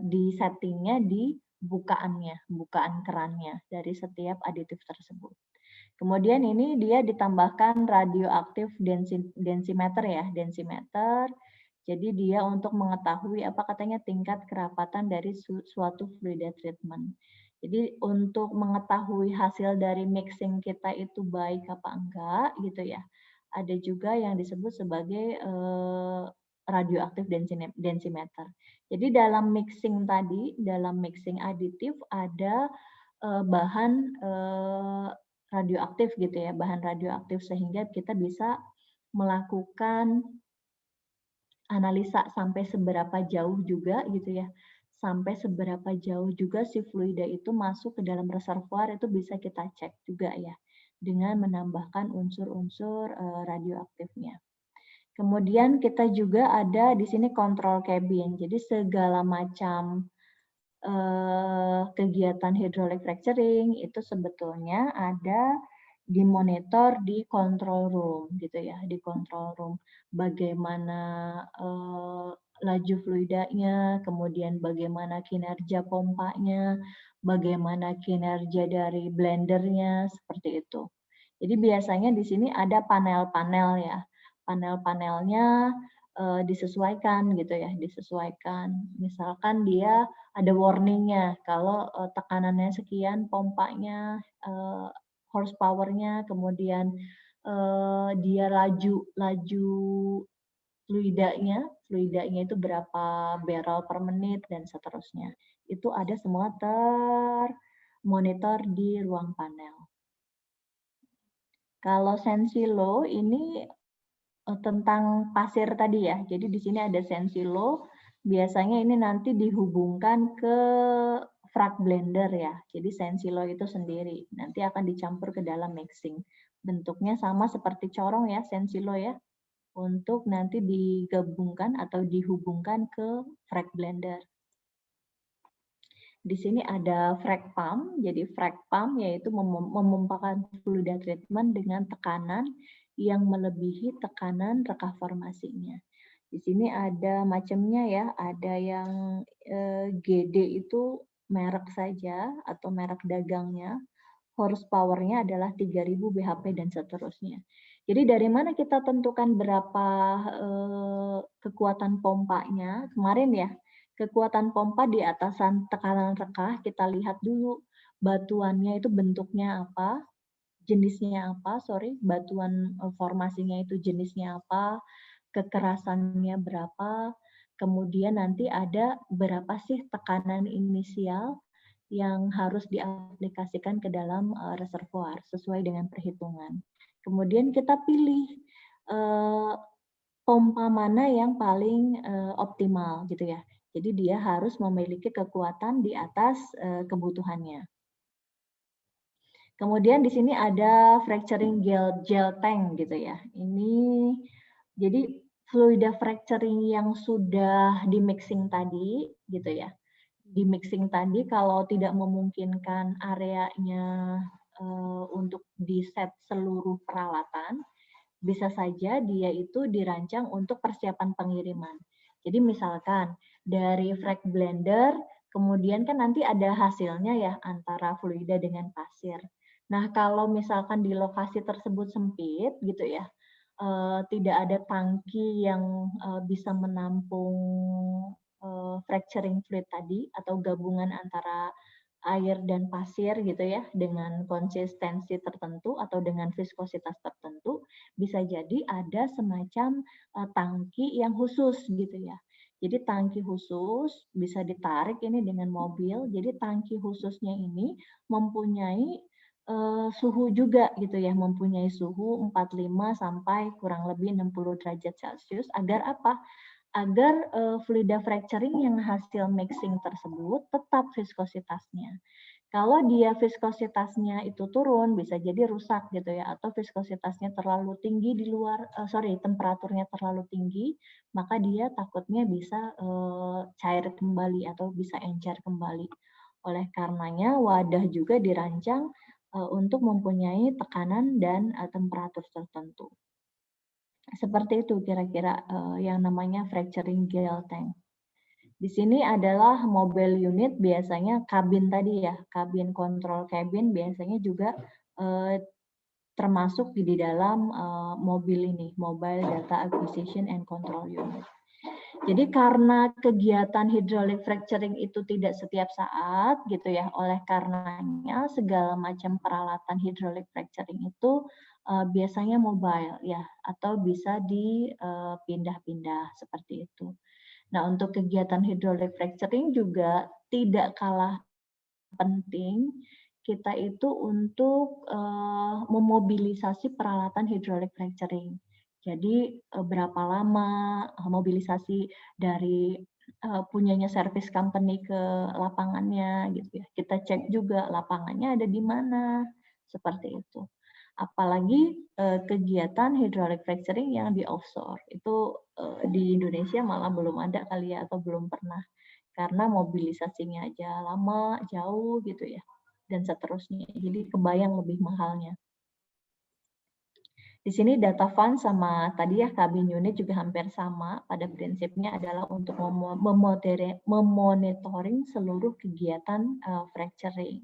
[SPEAKER 1] di settingnya di bukaannya, bukaan kerannya dari setiap aditif tersebut. Kemudian ini dia ditambahkan radioaktif densimeter ya, densimeter. Jadi dia untuk mengetahui apa katanya tingkat kerapatan dari suatu fluida treatment. Jadi untuk mengetahui hasil dari mixing kita itu baik apa enggak gitu ya. Ada juga yang disebut sebagai radioaktif densimeter. Jadi dalam mixing tadi, dalam mixing aditif ada bahan radioaktif gitu ya, bahan radioaktif sehingga kita bisa melakukan analisa sampai seberapa jauh juga gitu ya. Sampai seberapa jauh juga si fluida itu masuk ke dalam reservoir itu bisa kita cek juga ya dengan menambahkan unsur-unsur radioaktifnya. Kemudian kita juga ada di sini control cabin. Jadi segala macam kegiatan hydraulic fracturing itu sebetulnya ada dimonitor di control room gitu ya, di control room. Bagaimana laju fluidanya, kemudian bagaimana kinerja pompanya, bagaimana kinerja dari blendernya, seperti itu. Jadi biasanya di sini ada panel-panel ya. Panel-panelnya disesuaikan gitu ya, disesuaikan. Misalkan dia ada warningnya kalau tekanannya sekian, pompanya, horsepower-nya, kemudian dia laju fluidanya itu berapa barrel per menit dan seterusnya. Itu ada semua termonitor di ruang panel. Kalau Sensilo ini tentang pasir tadi ya. Jadi di sini ada Sensilo. Biasanya ini nanti dihubungkan ke frac blender ya. Jadi Sensilo itu sendiri nanti akan dicampur ke dalam mixing. Bentuknya sama seperti corong ya, Sensilo ya. Untuk nanti digabungkan atau dihubungkan ke frac blender. Di sini ada frac pump. Jadi frac pump yaitu memompakan fluida treatment dengan tekanan yang melebihi tekanan reka formasinya. Di sini ada macamnya ya, ada yang GD itu merek saja atau merek dagangnya, horsepower-nya adalah 3000 bhp dan seterusnya. Jadi dari mana kita tentukan berapa kekuatan pompanya? Kemarin ya, kekuatan pompa di atasan tekanan reka, kita lihat dulu batuannya itu bentuknya apa, jenisnya apa, batuan formasinya itu jenisnya apa, kekerasannya berapa, kemudian nanti ada berapa sih tekanan inisial yang harus diaplikasikan ke dalam reservoir sesuai dengan perhitungan. Kemudian kita pilih pompa mana yang paling optimal gitu ya. Jadi dia harus memiliki kekuatan di atas kebutuhannya. Kemudian di sini ada fracturing gel tank gitu ya. Ini jadi fluida fracturing yang sudah di mixing tadi gitu ya. Di mixing tadi kalau tidak memungkinkan areanya untuk di set seluruh peralatan, bisa saja dia itu dirancang untuk persiapan pengiriman. Jadi misalkan dari frac blender, kemudian kan nanti ada hasilnya ya antara fluida dengan pasir. Nah, kalau misalkan di lokasi tersebut sempit gitu ya, tidak ada tangki yang bisa menampung fracturing fluid tadi atau gabungan antara air dan pasir gitu ya dengan konsistensi tertentu atau dengan viskositas tertentu, bisa jadi ada semacam tangki yang khusus gitu ya. Jadi tangki khusus bisa ditarik ini dengan mobil. Jadi tangki khususnya ini mempunyai suhu juga gitu ya, mempunyai suhu 45 sampai kurang lebih 60 derajat Celcius agar apa? Agar fluida fracturing yang hasil mixing tersebut tetap viskositasnya. Kalau dia viskositasnya itu turun, bisa jadi rusak gitu ya, atau viskositasnya terlalu tinggi di luar, temperaturnya terlalu tinggi, maka dia takutnya bisa cair kembali atau bisa encer kembali. Oleh karenanya wadah juga dirancang untuk mempunyai tekanan dan temperatur tertentu. Seperti itu kira-kira yang namanya fracturing gel tank. Di sini adalah mobile unit, biasanya kabin tadi ya, kabin control cabin biasanya juga termasuk di dalam mobil ini, mobile data acquisition and control unit. Jadi karena kegiatan hydraulic fracturing itu tidak setiap saat gitu ya, oleh karenanya segala macam peralatan hydraulic fracturing itu biasanya mobile ya, atau bisa dipindah-pindah seperti itu. Nah, untuk kegiatan hydraulic fracturing juga tidak kalah penting kita itu untuk memobilisasi peralatan hydraulic fracturing. Jadi berapa lama mobilisasi dari punyanya service company ke lapangannya gitu ya. Kita cek juga lapangannya ada di mana, seperti itu. Apalagi kegiatan hydraulic fracturing yang di offshore. Itu di Indonesia malah belum ada kali ya, atau belum pernah. Karena mobilisasinya aja lama, jauh gitu ya, dan seterusnya. Jadi kebayang lebih mahalnya. Di sini data fund sama tadi ya cabin unit juga hampir sama. Pada prinsipnya adalah untuk memonitoring seluruh kegiatan fracturing.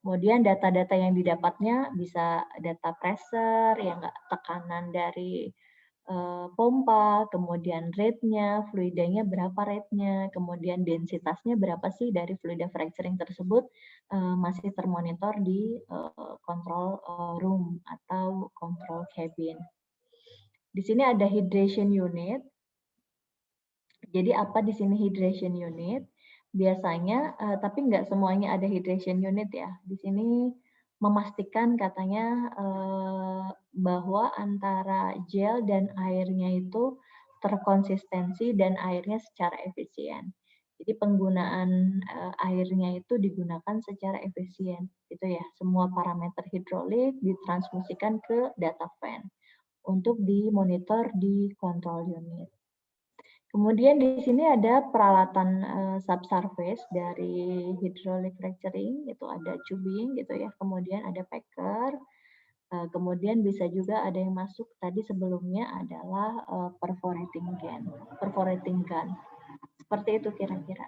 [SPEAKER 1] Kemudian data-data yang didapatnya bisa data pressure, ya enggak, tekanan dari pompa, kemudian rate-nya, fluidanya berapa rate-nya, kemudian densitasnya berapa sih dari fluida fracturing tersebut, masih termonitor di control room atau control cabin. Di sini ada hydration unit. Jadi apa di sini hydration unit? Biasanya, tapi nggak semuanya ada hydration unit ya. Di sini memastikan katanya bahwa antara gel dan airnya itu terkonsistensi dan airnya secara efisien. Jadi penggunaan airnya itu digunakan secara efisien, gitu ya. Semua parameter hidrolik ditransfusikan ke data fan untuk dimonitor di control unit. Kemudian di sini ada peralatan subsurface dari hydraulic fracturing, itu ada tubing gitu ya, kemudian ada packer, kemudian bisa juga ada yang masuk tadi sebelumnya adalah perforating gun. Seperti itu kira-kira.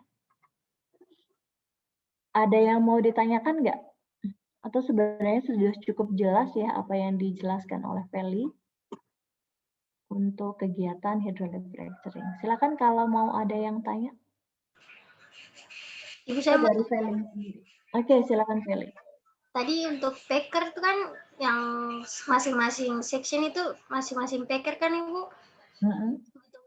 [SPEAKER 1] Ada yang mau ditanyakan nggak? Atau sebenarnya sudah cukup jelas ya apa yang dijelaskan oleh Feli untuk kegiatan hydraulic fracturing. Silakan kalau mau ada yang tanya.
[SPEAKER 2] Ibu saya mau
[SPEAKER 1] Dari Feli sendiri. Oke, silakan Feli.
[SPEAKER 2] tadi untuk packer itu kan yang masing-masing section itu masing-masing packer kan Ibu,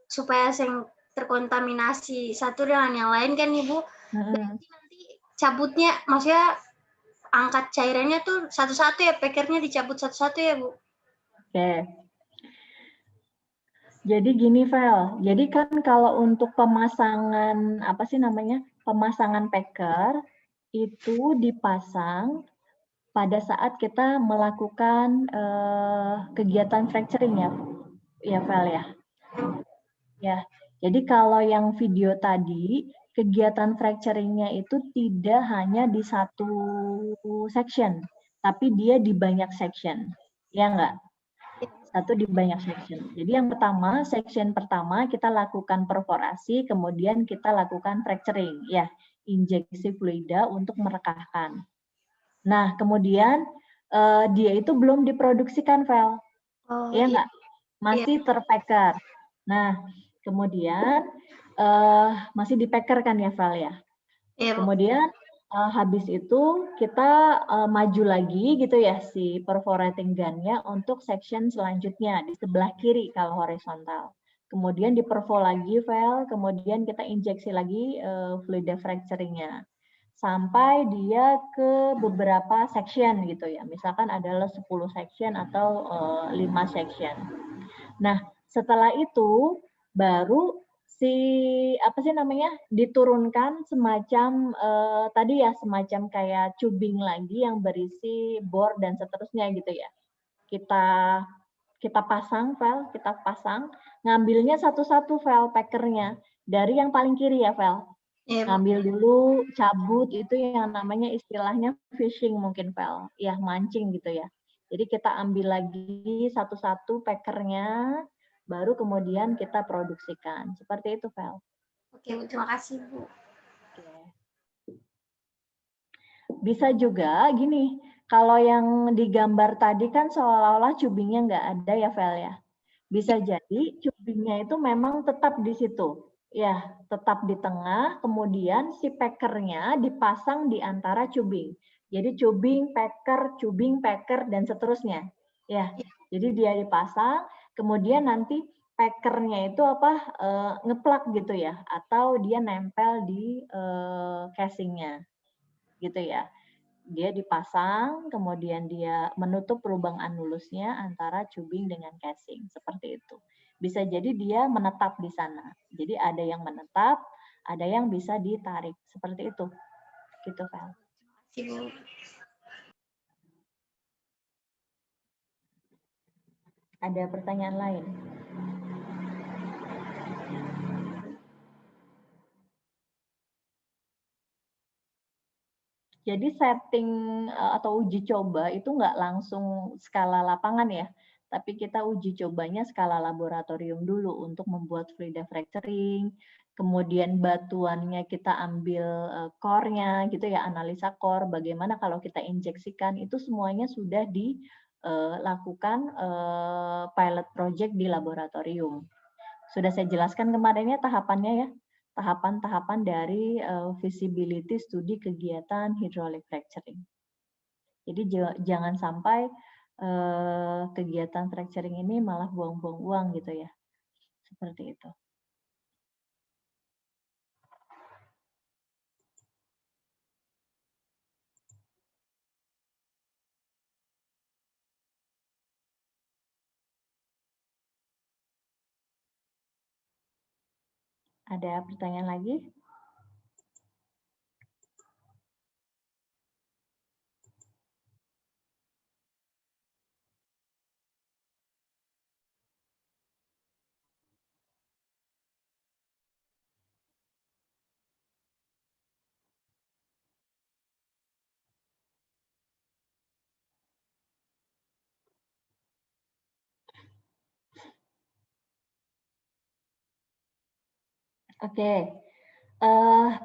[SPEAKER 2] supaya yang terkontaminasi satu dengan yang lain kan Ibu. Berarti nanti cabutnya, maksudnya angkat cairannya tuh satu-satu ya, packernya dicabut satu-satu ya Bu?
[SPEAKER 1] Oke. Jadi gini, Vel. Jadi kan kalau untuk pemasangan apa sih namanya? Pemasangan packer itu dipasang pada saat kita melakukan kegiatan fracturing ya, Vel ya. Ya. Jadi kalau yang video tadi kegiatan fracturing-nya itu tidak hanya di satu section, tapi dia di banyak section. Ya enggak? Satu di banyak section. Jadi yang pertama, section pertama kita lakukan perforasi, kemudian kita lakukan fracturing, ya, injeksi fluida untuk merekahkan. Nah, kemudian dia itu belum diproduksikan, Vel. Ya enggak? Masih terpacker. Nah, kemudian masih dipacker kan ya, Vel ya? Kemudian habis itu kita maju lagi gitu ya si perforating gun-nya untuk section selanjutnya di sebelah kiri kalau horizontal. Kemudian diperfo lagi, Vel, kemudian kita injeksi lagi fluida fracturing-nya sampai dia ke beberapa section gitu ya. Misalkan adalah 10 section atau 5 section. Nah, setelah itu baru si apa sih namanya diturunkan semacam tadi ya semacam kayak tubing lagi yang berisi bor dan seterusnya gitu ya. Kita pasang, Vel, kita pasang, ngambilnya satu-satu, Vel, packernya dari yang paling kiri ya, Vel. Ngambil dulu, cabut, itu yang namanya istilahnya fishing mungkin, Vel, ya mancing gitu ya. Jadi kita ambil lagi satu-satu packernya, baru kemudian kita produksikan. Seperti itu, Vel.
[SPEAKER 2] Oke, terima kasih, Bu.
[SPEAKER 1] Bisa juga gini, kalau yang digambar tadi kan seolah-olah cubingnya nggak ada ya, Vel ya. Bisa jadi cubingnya itu memang tetap di situ. Ya, tetap di tengah, kemudian si packernya dipasang di antara cubing. Jadi cubing, packer, dan seterusnya. Ya, jadi dia dipasang, kemudian nanti packernya itu ngeplak gitu ya, atau dia nempel di casingnya, gitu ya. Dia dipasang, kemudian dia menutup lubang anulusnya antara tubing dengan casing, seperti itu. Bisa jadi dia menetap di sana. Jadi ada yang menetap, ada yang bisa ditarik, seperti itu. Gitu, Vel. Ada pertanyaan lain? Jadi setting atau uji coba itu nggak langsung skala lapangan ya, tapi kita uji cobanya skala laboratorium dulu untuk membuat Frida fracturing, kemudian batuannya kita ambil core-nya gitu ya, analisa core, bagaimana kalau kita injeksikan, itu semuanya sudah dilakukan pilot project di laboratorium. Sudah saya jelaskan kemarinnya tahapannya ya. Tahapan-tahapan dari feasibility studi kegiatan hydraulic fracturing. Jadi jangan sampai kegiatan fracturing ini malah buang-buang uang gitu ya. Seperti itu. Ada pertanyaan lagi? Oke,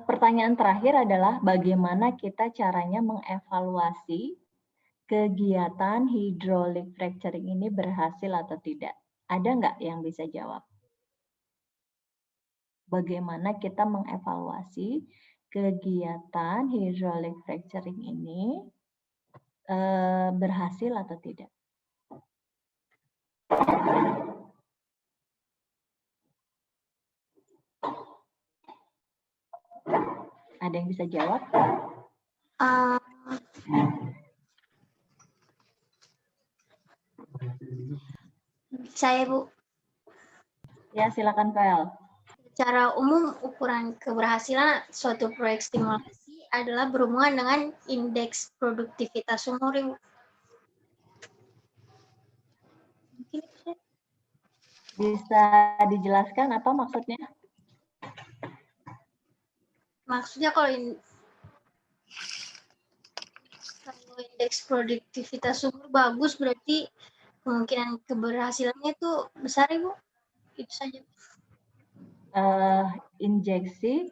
[SPEAKER 1] pertanyaan terakhir adalah bagaimana kita caranya mengevaluasi kegiatan hydraulic fracturing ini berhasil atau tidak? Ada nggak yang bisa jawab? Bagaimana kita mengevaluasi kegiatan hydraulic fracturing ini berhasil atau tidak? Ada yang bisa jawab?
[SPEAKER 2] Saya Bu.
[SPEAKER 1] Ya, silakan Vel.
[SPEAKER 2] Secara umum ukuran keberhasilan suatu proyek stimulasi adalah berhubungan dengan indeks produktivitas sumur, Ibu.
[SPEAKER 1] Bisa dijelaskan apa maksudnya?
[SPEAKER 2] Maksudnya kalau indeks produktivitas sumur bagus, berarti kemungkinan keberhasilannya itu besar, Ibu. Itu saja.
[SPEAKER 1] Injeksi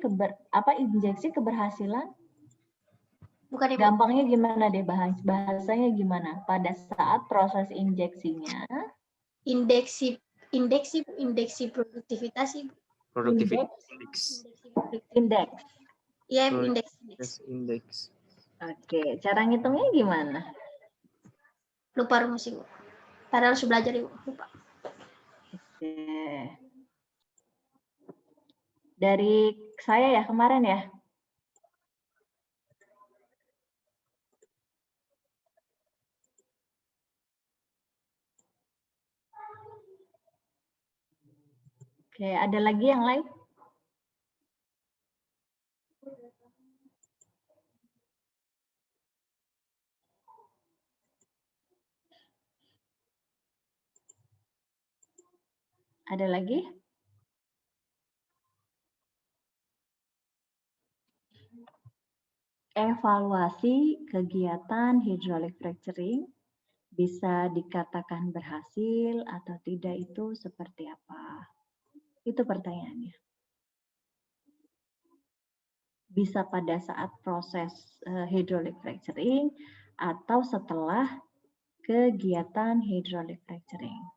[SPEAKER 1] keberhasilan?
[SPEAKER 2] Bukan, Ibu.
[SPEAKER 1] Gampangnya gimana deh bahasanya gimana? Pada saat proses injeksinya,
[SPEAKER 2] Indeksi produktivitas, Ibu.
[SPEAKER 5] Produktivitas
[SPEAKER 1] indeks.
[SPEAKER 2] Iya, indeks.
[SPEAKER 5] index.
[SPEAKER 1] Oke, cara ngitungnya gimana?
[SPEAKER 2] Lupa rumus, Ibu. Padahal harus belajar, Ibu. Lupa.
[SPEAKER 1] Oke. Dari saya ya kemarin ya. Oke, ada lagi yang lain? Ada lagi? Evaluasi kegiatan hydraulic fracturing bisa dikatakan berhasil atau tidak itu seperti apa? Itu pertanyaannya. Bisa pada saat proses hydraulic fracturing atau setelah kegiatan hydraulic fracturing.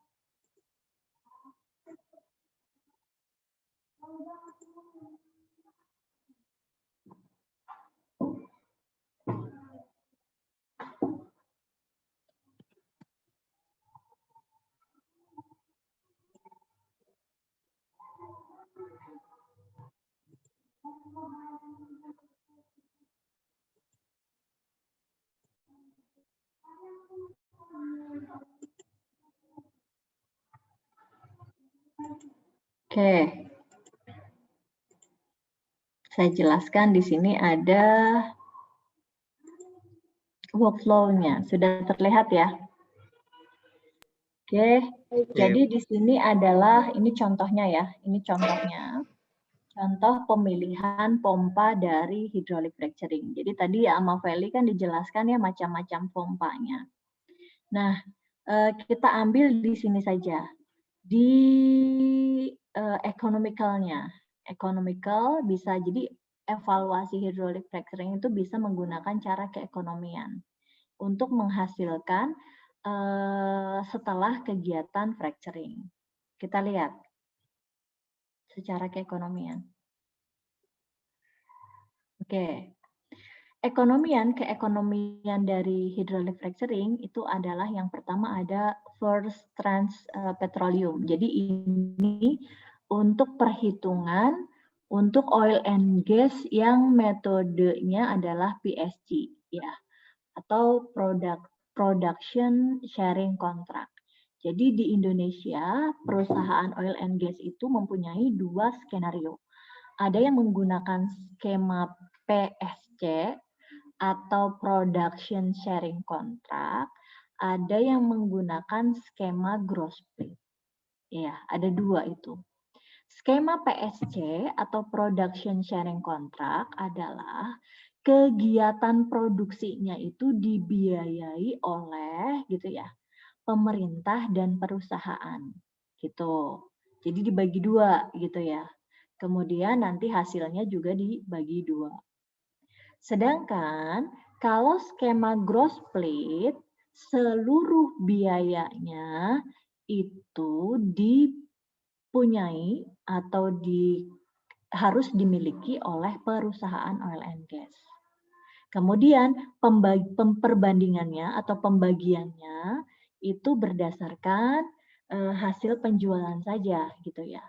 [SPEAKER 1] Oke. Saya jelaskan di sini ada workflow-nya. Sudah terlihat ya? Oke, jadi di sini adalah, ini contohnya ya, ini contohnya. Contoh pemilihan pompa dari hydraulic fracturing. Jadi tadi ya sama Feli kan dijelaskan ya macam-macam pompanya. Nah, kita ambil di sini saja. Di economical-nya. Economical bisa jadi evaluasi hydraulic fracturing itu bisa menggunakan cara keekonomian untuk menghasilkan setelah kegiatan fracturing. Kita lihat secara keekonomian. Oke. Keekonomian dari hydraulic fracturing itu adalah yang pertama ada first trans petroleum. Jadi ini untuk perhitungan untuk oil and gas yang metodenya adalah PSG ya, atau production sharing contract. Jadi di Indonesia perusahaan oil and gas itu mempunyai dua skenario. Ada yang menggunakan skema PSG atau production sharing contract, ada yang menggunakan skema gross split. Ya, ada dua itu. Skema PSC atau production sharing contract adalah kegiatan produksinya itu dibiayai oleh gitu ya, pemerintah dan perusahaan. Gitu. Jadi dibagi dua gitu ya. Kemudian nanti hasilnya juga dibagi dua. Sedangkan kalau skema gross split, seluruh biayanya itu dipunyai atau harus dimiliki oleh perusahaan oil and gas. Kemudian perbandingannya atau pembagiannya itu berdasarkan hasil penjualan saja gitu ya.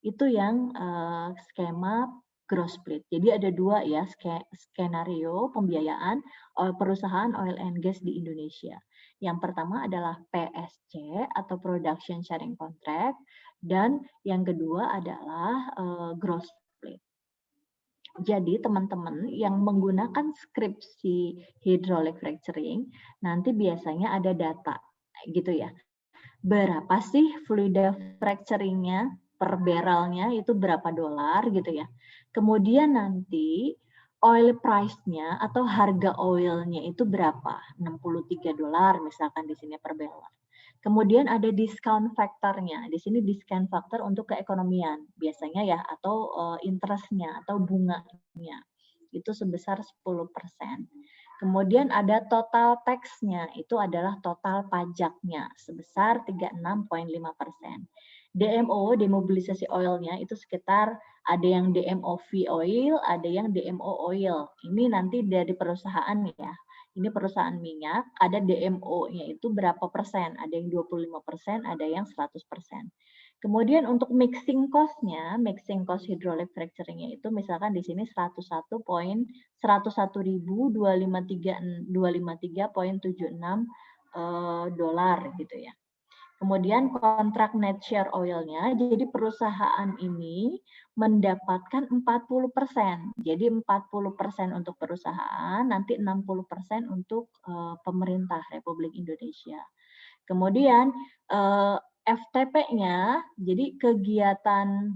[SPEAKER 1] Itu yang skema gross split. Jadi ada dua ya skenario pembiayaan perusahaan oil and gas di Indonesia. Yang pertama adalah PSC atau Production Sharing Contract dan yang kedua adalah gross split. Jadi teman-teman yang menggunakan skripsi hydraulic fracturing nanti biasanya ada data gitu ya. Berapa sih fluida fracturing-nya per barrelnya itu berapa dolar gitu ya. Kemudian nanti oil price-nya atau harga oilnya itu berapa? 63 dolar misalkan di sini per barrel. Kemudian ada discount factor-nya. Di sini discount factor untuk keekonomian biasanya ya, atau interest-nya atau bunganya. Itu sebesar 10%. Kemudian ada total tax-nya, itu adalah total pajaknya sebesar 36,5%. DMO, demobilisasi oil-nya itu sekitar ada yang DMOV oil, ada yang DMO oil. Ini nanti dari perusahaan ya. Ini perusahaan minyak, ada DMO-nya itu berapa persen, ada yang 25%, ada yang 100%. Kemudian untuk mixing cost-nya, mixing cost hydraulic fracturing-nya itu misalkan di sini 101.253.76 dolar gitu ya. Kemudian kontrak net share oil-nya, jadi perusahaan ini mendapatkan 40%. Jadi 40% untuk perusahaan, nanti 60% untuk pemerintah Republik Indonesia. Kemudian FTP-nya, jadi kegiatan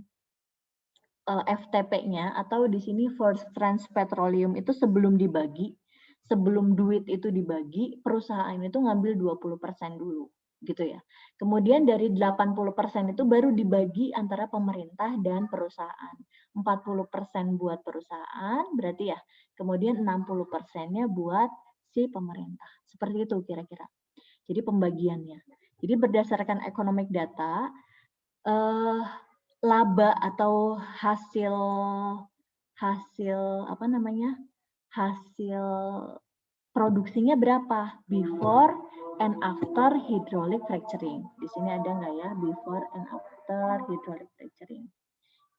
[SPEAKER 1] FTP-nya atau di sini First Trans Petroleum itu sebelum dibagi, sebelum duit itu dibagi, perusahaan itu ngambil 20% dulu gitu ya. Kemudian dari 80% itu baru dibagi antara pemerintah dan perusahaan. 40% buat perusahaan berarti ya. Kemudian 60%-nya buat si pemerintah. Seperti itu kira-kira. Jadi pembagiannya. Jadi berdasarkan economic data, laba atau hasil apa namanya? Hasil produksinya berapa before and after hydraulic fracturing. Di sini ada nggak ya before and after hydraulic fracturing?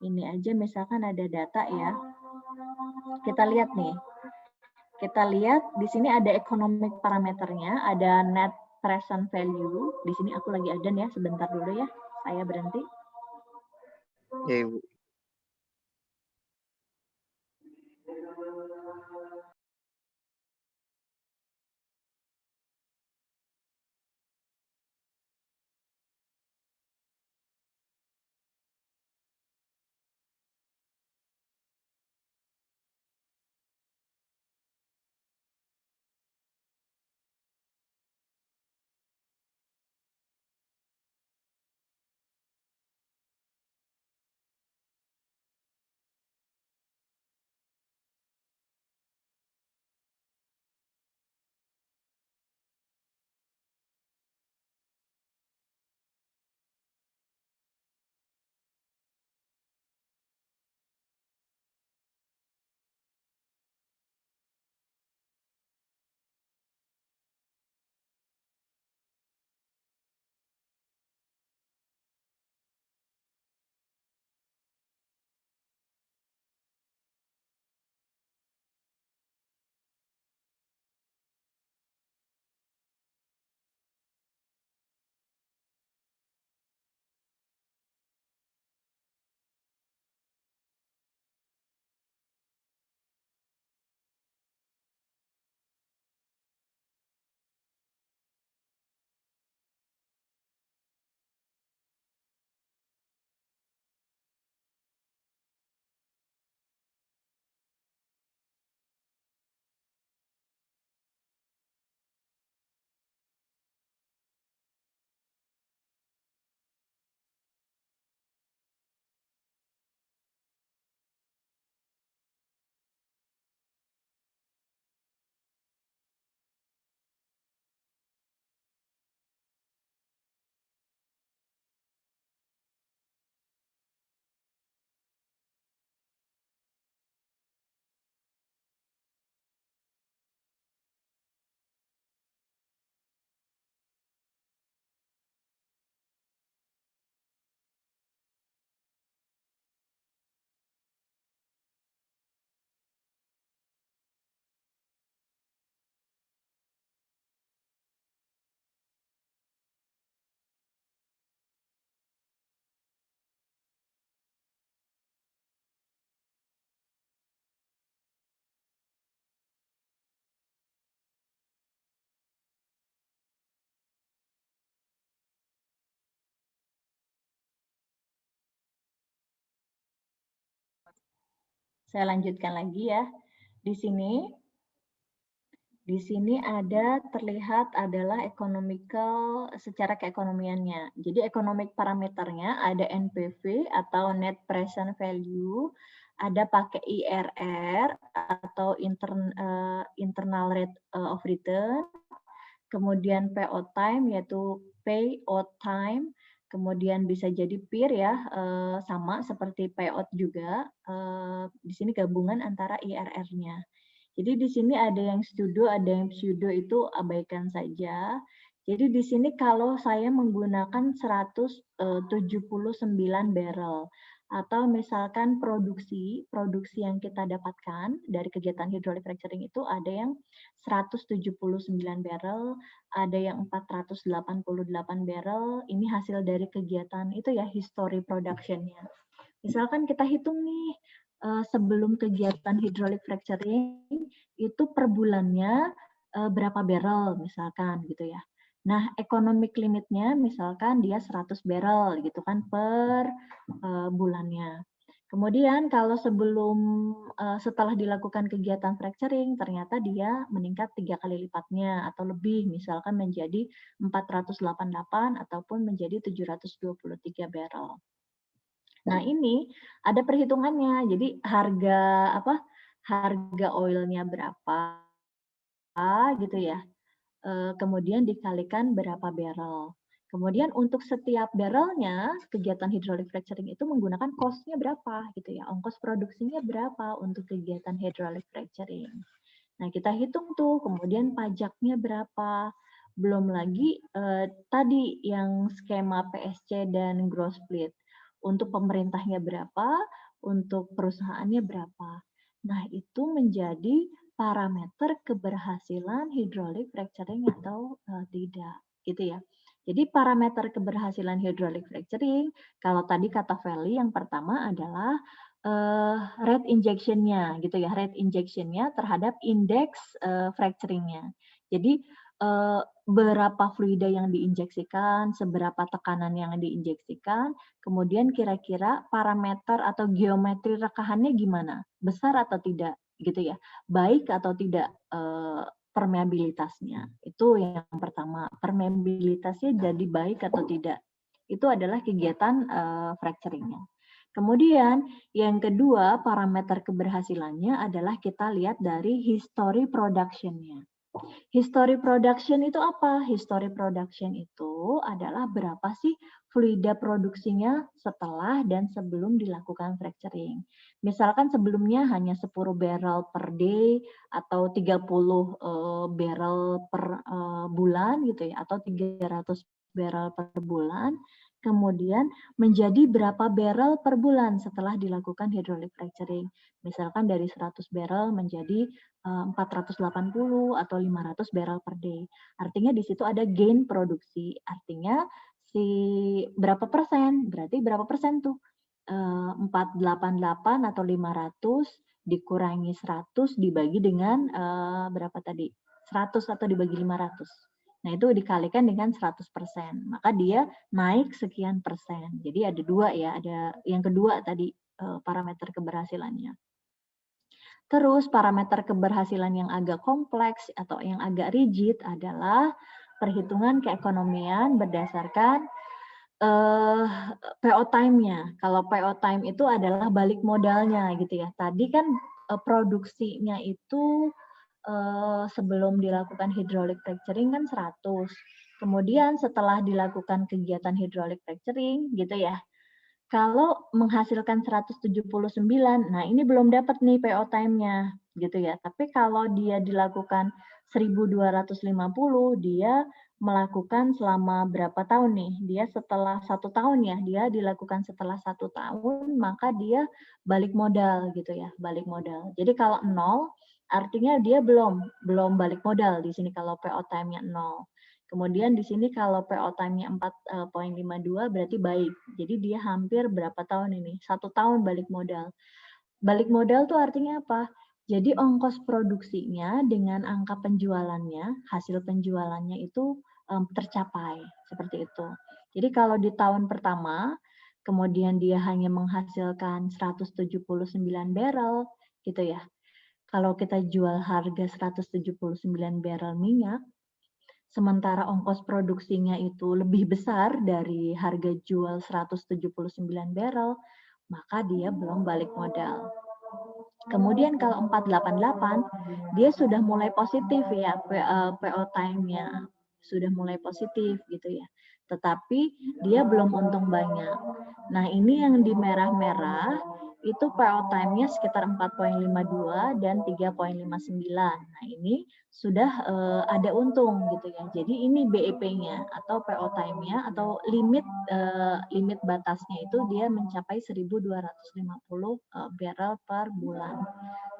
[SPEAKER 1] Ini aja misalkan ada data ya. Kita lihat nih. Kita lihat di sini ada economic parameternya, ada net present value. Di sini aku lagi adan ya, sebentar dulu ya. Saya berhenti.
[SPEAKER 5] Ya, Ibu.
[SPEAKER 1] Saya lanjutkan lagi ya. Di sini ada terlihat adalah economical secara keekonomiannya. Jadi economic parameternya ada NPV atau net present value, ada pakai IRR atau internal rate of return, kemudian payout time yaitu payout time, kemudian bisa jadi peer ya, sama seperti payout juga. Di sini gabungan antara IRR-nya. Jadi di sini ada yang pseudo, ada yang pseudo, itu abaikan saja. Jadi di sini kalau saya menggunakan 179 barrel atau misalkan produksi yang kita dapatkan dari kegiatan hydraulic fracturing itu ada yang 179 barrel, ada yang 488 barrel. Ini hasil dari kegiatan itu ya, history production-nya. Misalkan kita hitung nih, sebelum kegiatan hydraulic fracturing itu per bulannya berapa barrel misalkan gitu ya. Nah, economic limitnya misalkan dia 100 barrel gitu kan per bulannya. Kemudian kalau setelah dilakukan kegiatan fracturing ternyata dia meningkat 3 kali lipatnya atau lebih, misalkan menjadi 488 ataupun menjadi 723 barrel. Nah, ini ada perhitungannya. Jadi harga oilnya berapa gitu ya. Kemudian dikalikan berapa barrel. Kemudian untuk setiap barrelnya kegiatan hydraulic fracturing itu menggunakan cost-nya berapa gitu ya. Ongkos produksinya berapa untuk kegiatan hydraulic fracturing. Nah, kita hitung tuh, kemudian pajaknya berapa. Belum lagi tadi yang skema PSC dan gross split. Untuk pemerintahnya berapa, untuk perusahaannya berapa. Nah, itu menjadi parameter keberhasilan hydraulic fracturing atau tidak, gitu ya. Jadi parameter keberhasilan hydraulic fracturing, kalau tadi kata Feli yang pertama adalah rate injection-nya, gitu ya, rate injection-nya terhadap indeks fracturing-nya. Jadi berapa fluida yang diinjeksikan, seberapa tekanan yang diinjeksikan, kemudian kira-kira parameter atau geometri rekahannya gimana, besar atau tidak, gitu ya, baik atau tidak permeabilitasnya. Itu yang pertama, permeabilitasnya jadi baik atau tidak. Itu adalah kegiatan fracturing-nya. Kemudian yang kedua, parameter keberhasilannya adalah kita lihat dari history production-nya. History production itu apa? History production itu adalah berapa sih fluida produksinya setelah dan sebelum dilakukan fracturing. Misalkan sebelumnya hanya 10 barrel per day atau 30 barrel per bulan gitu ya, atau 300 barrel per bulan. Kemudian menjadi berapa barrel per bulan setelah dilakukan hydraulic fracturing. Misalkan dari 100 barrel menjadi 480 atau 500 barrel per day. Artinya di situ ada gain produksi. Artinya berapa persen? Berarti berapa persen tuh? 488 atau 500 dikurangi 100 dibagi dengan berapa tadi? 100 atau dibagi 500. Nah, itu dikalikan dengan 100%. Maka dia naik sekian persen. Jadi ada dua ya, ada yang kedua tadi parameter keberhasilannya. Terus parameter keberhasilan yang agak kompleks atau yang agak rigid adalah perhitungan keekonomian berdasarkan PO time-nya. Kalau PO time itu adalah balik modalnya gitu ya. Tadi kan produksinya itu sebelum dilakukan hydraulic fracturing kan 100. Kemudian setelah dilakukan kegiatan hydraulic fracturing gitu ya. Kalau menghasilkan 179, nah ini belum dapat nih PO time-nya gitu ya. Tapi kalau dia dilakukan 1250, dia melakukan selama berapa tahun nih? Dia setelah 1 tahun ya, dia dilakukan setelah 1 tahun, maka dia balik modal gitu ya, balik modal. Jadi kalau 0, artinya dia belum balik modal di sini kalau PO time-nya 0. Kemudian di sini kalau PO time-nya 4,52 berarti baik. Jadi dia hampir berapa tahun ini? 1 tahun balik modal. Balik modal tuh artinya apa? Jadi ongkos produksinya dengan angka penjualannya, hasil penjualannya itu tercapai. Seperti itu. Jadi kalau di tahun pertama, kemudian dia hanya menghasilkan 179 barrel, gitu ya. Kalau kita jual harga 179 barrel minyak, sementara ongkos produksinya itu lebih besar dari harga jual 179 barrel, maka dia belum balik modal. Kemudian kalau 488, dia sudah mulai positif ya, PO time-nya. Sudah mulai positif gitu ya. Tetapi dia belum untung banyak. Nah, ini yang di merah-merah itu PO time-nya sekitar 4,52 dan 3,59. Nah, ini sudah ada untung gitu ya. Jadi ini BEP-nya atau PO time-nya atau limit batasnya itu dia mencapai 1.250 barrel per bulan.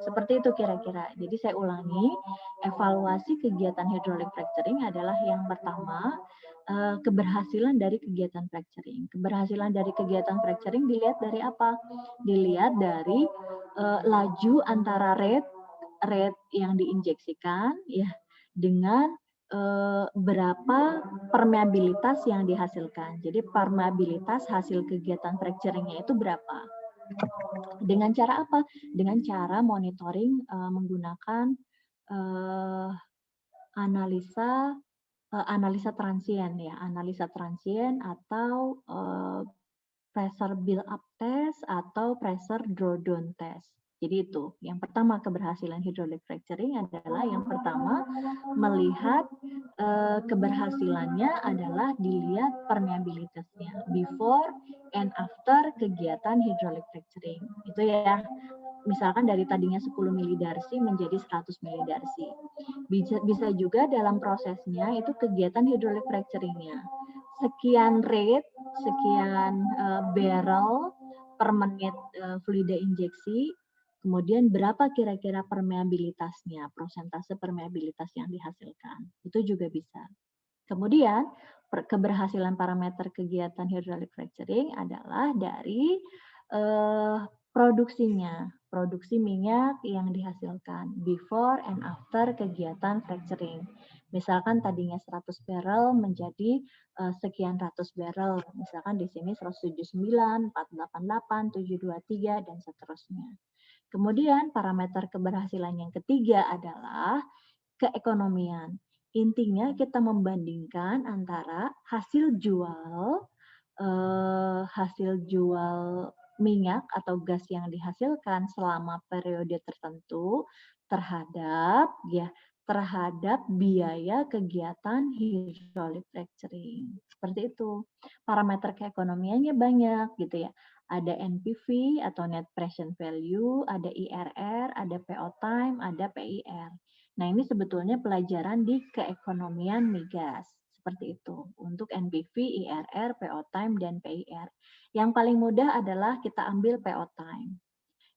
[SPEAKER 1] Seperti itu kira-kira. Jadi saya ulangi, evaluasi kegiatan hydraulic fracturing adalah yang pertama, keberhasilan dari kegiatan fracturing. Keberhasilan dari kegiatan fracturing dilihat dari apa? Dilihat dari laju antara rate yang diinjeksikan ya dengan berapa permeabilitas yang dihasilkan. Jadi permeabilitas hasil kegiatan fracturingnya itu berapa? Dengan cara apa? Dengan cara monitoring menggunakan analisa transient ya, analisa transient atau pressure build up test atau pressure drawdown test. Jadi itu, yang pertama keberhasilan hydraulic fracturing adalah yang pertama melihat keberhasilannya adalah dilihat permeabilitasnya before and after kegiatan hydraulic fracturing. Itu ya, misalkan dari tadinya 10 milidarsi menjadi 100 milidarsi. Bisa juga dalam prosesnya itu kegiatan hydraulic fracturing-nya. Sekian rate, sekian barrel per menit fluida injeksi, kemudian berapa kira-kira permeabilitasnya, persentase permeabilitas yang dihasilkan. Itu juga bisa. Kemudian keberhasilan parameter kegiatan hydraulic fracturing adalah dari produksinya, produksi minyak yang dihasilkan before and after kegiatan fracturing. Misalkan tadinya 100 barrel menjadi sekian ratus barrel. Misalkan di sini 179, 488, 723 dan seterusnya. Kemudian parameter keberhasilan yang ketiga adalah keekonomian. Intinya kita membandingkan antara hasil jual minyak atau gas yang dihasilkan selama periode tertentu terhadap biaya kegiatan hydraulic fracturing. Seperti itu. Parameter keekonomiannya banyak gitu ya. Ada NPV atau net present value, ada IRR, ada PO time, ada PIR. Nah, ini sebetulnya pelajaran di keekonomian migas. Seperti itu. Untuk NPV, IRR, PO time, dan PIR. Yang paling mudah adalah kita ambil PO time.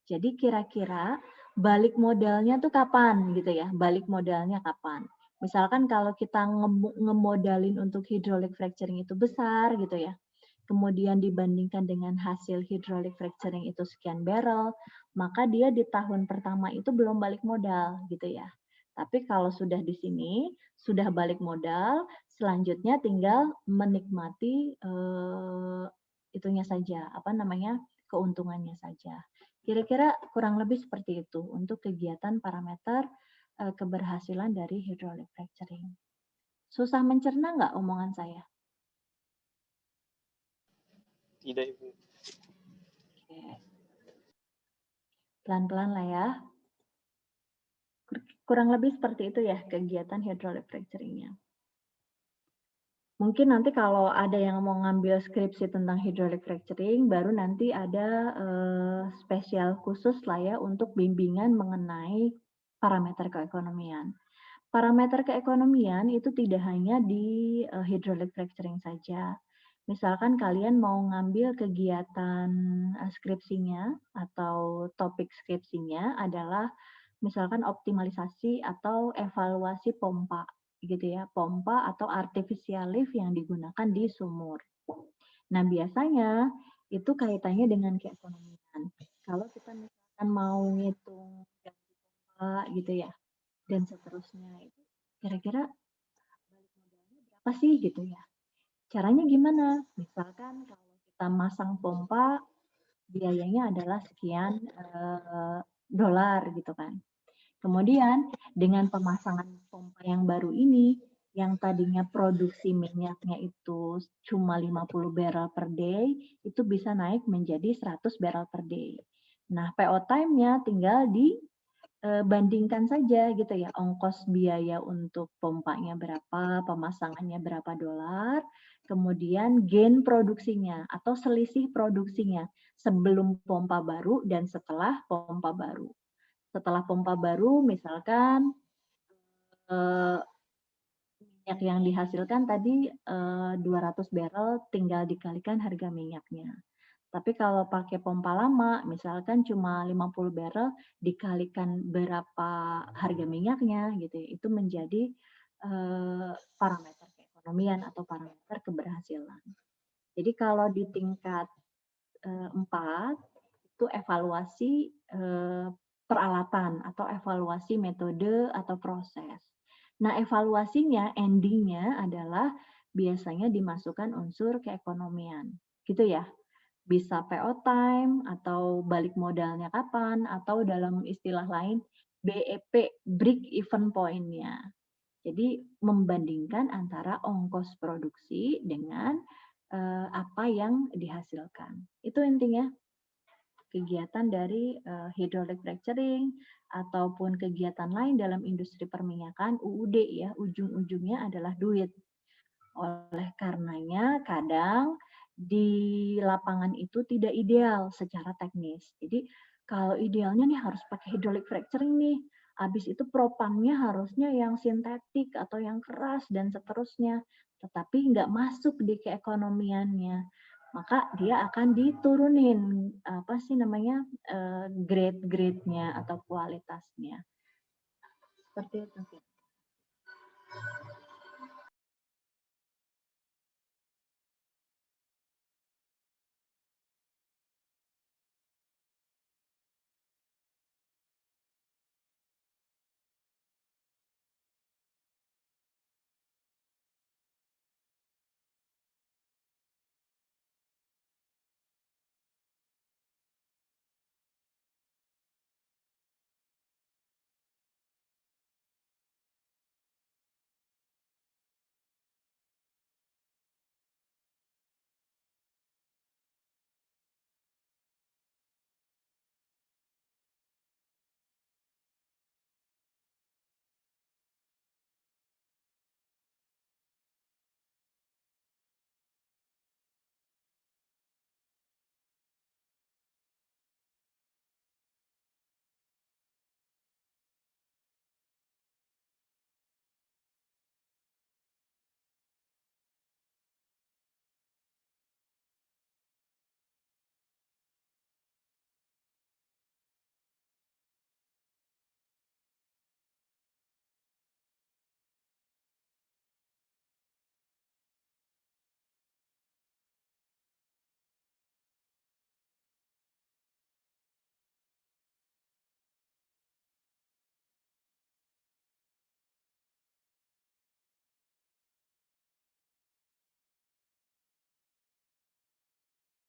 [SPEAKER 1] Jadi kira-kira balik modalnya tuh kapan gitu ya? Balik modalnya kapan? Misalkan kalau kita ngemodalin untuk hydraulic fracturing itu besar gitu ya. Kemudian dibandingkan dengan hasil hydraulic fracturing itu sekian barrel, maka dia di tahun pertama itu belum balik modal gitu ya. Tapi kalau sudah di sini, sudah balik modal, selanjutnya tinggal menikmati itunya saja, keuntungannya saja. Kira-kira kurang lebih seperti itu untuk kegiatan parameter keberhasilan dari hydraulic fracturing. Susah mencerna nggak omongan saya?
[SPEAKER 5] Tidak, Ibu.
[SPEAKER 1] Oke. Pelan-pelan lah ya. Kurang lebih seperti itu ya kegiatan hydraulic fracturing-nya. Mungkin nanti kalau ada yang mau ngambil skripsi tentang hydraulic fracturing, baru nanti ada spesial khusus lah ya untuk bimbingan mengenai parameter keekonomian. Parameter keekonomian itu tidak hanya di hydraulic fracturing saja. Misalkan kalian mau ngambil kegiatan skripsinya atau topik skripsinya adalah misalkan optimalisasi atau evaluasi pompa gitu ya, pompa atau artificial lift yang digunakan di sumur. Nah, biasanya itu kaitannya dengan keekonomian. Kalau kita misalkan mau ngitung ganti pompa gitu ya, dan seterusnya itu kira-kira balik modalnya berapa sih gitu ya. Caranya gimana? Misalkan kalau kita kita masang pompa, biayanya adalah sekian dolar gitu kan. Kemudian dengan pemasangan pompa yang baru ini, yang tadinya produksi minyaknya itu cuma 50 barrel per day, itu bisa naik menjadi 100 barrel per day. Nah, PO time-nya tinggal dibandingkan saja gitu ya, ongkos biaya untuk pompanya berapa, pemasangannya berapa dolar, kemudian gain produksinya atau selisih produksinya sebelum pompa baru dan setelah pompa baru. Setelah pompa baru, misalkan minyak yang dihasilkan tadi 200 barrel, tinggal dikalikan harga minyaknya. Tapi kalau pakai pompa lama, misalkan cuma 50 barrel, dikalikan berapa harga minyaknya, gitu ya, itu menjadi parameter keekonomian atau parameter keberhasilan. Jadi kalau di tingkat 4, itu evaluasi peralatan atau evaluasi metode atau proses. Nah, evaluasinya, endingnya adalah biasanya dimasukkan unsur keekonomian, gitu ya. Bisa PO time atau balik modalnya kapan, atau dalam istilah lain BEP, break even point-nya. Jadi membandingkan antara ongkos produksi dengan apa yang dihasilkan. Itu intinya kegiatan dari hydraulic fracturing ataupun kegiatan lain dalam industri perminyakan, UUD ya, ujung-ujungnya adalah duit. Oleh karenanya kadang di lapangan itu tidak ideal secara teknis. Jadi kalau idealnya nih harus pakai hydraulic fracturing nih, habis itu propangnya harusnya yang sintetik atau yang keras dan seterusnya, tetapi nggak masuk di keekonomiannya. Maka dia akan diturunin apa sih namanya grade-grade-nya atau kualitasnya. Seperti itu.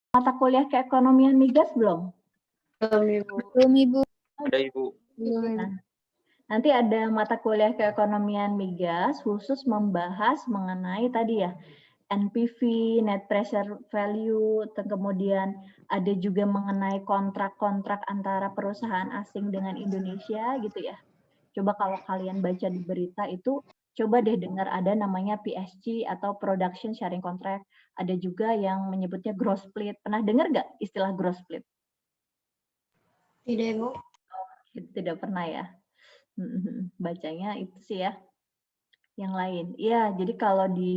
[SPEAKER 1] Mata kuliah keekonomian migas belum?
[SPEAKER 4] Belum, Ibu.
[SPEAKER 5] Ada Ibu.
[SPEAKER 1] Nah, nanti ada mata kuliah keekonomian migas khusus membahas mengenai tadi ya NPV, net pressure value, kemudian ada juga mengenai kontrak-kontrak antara perusahaan asing dengan Indonesia gitu ya. Coba kalau kalian baca di berita itu, coba deh dengar ada namanya PSG atau Production Sharing Contract. Ada juga yang menyebutnya gross split. Pernah dengar nggak istilah gross split?
[SPEAKER 2] Tidak, Ibu.
[SPEAKER 1] Tidak pernah ya. Bacanya itu sih ya. Yang lain. Ya, jadi kalau di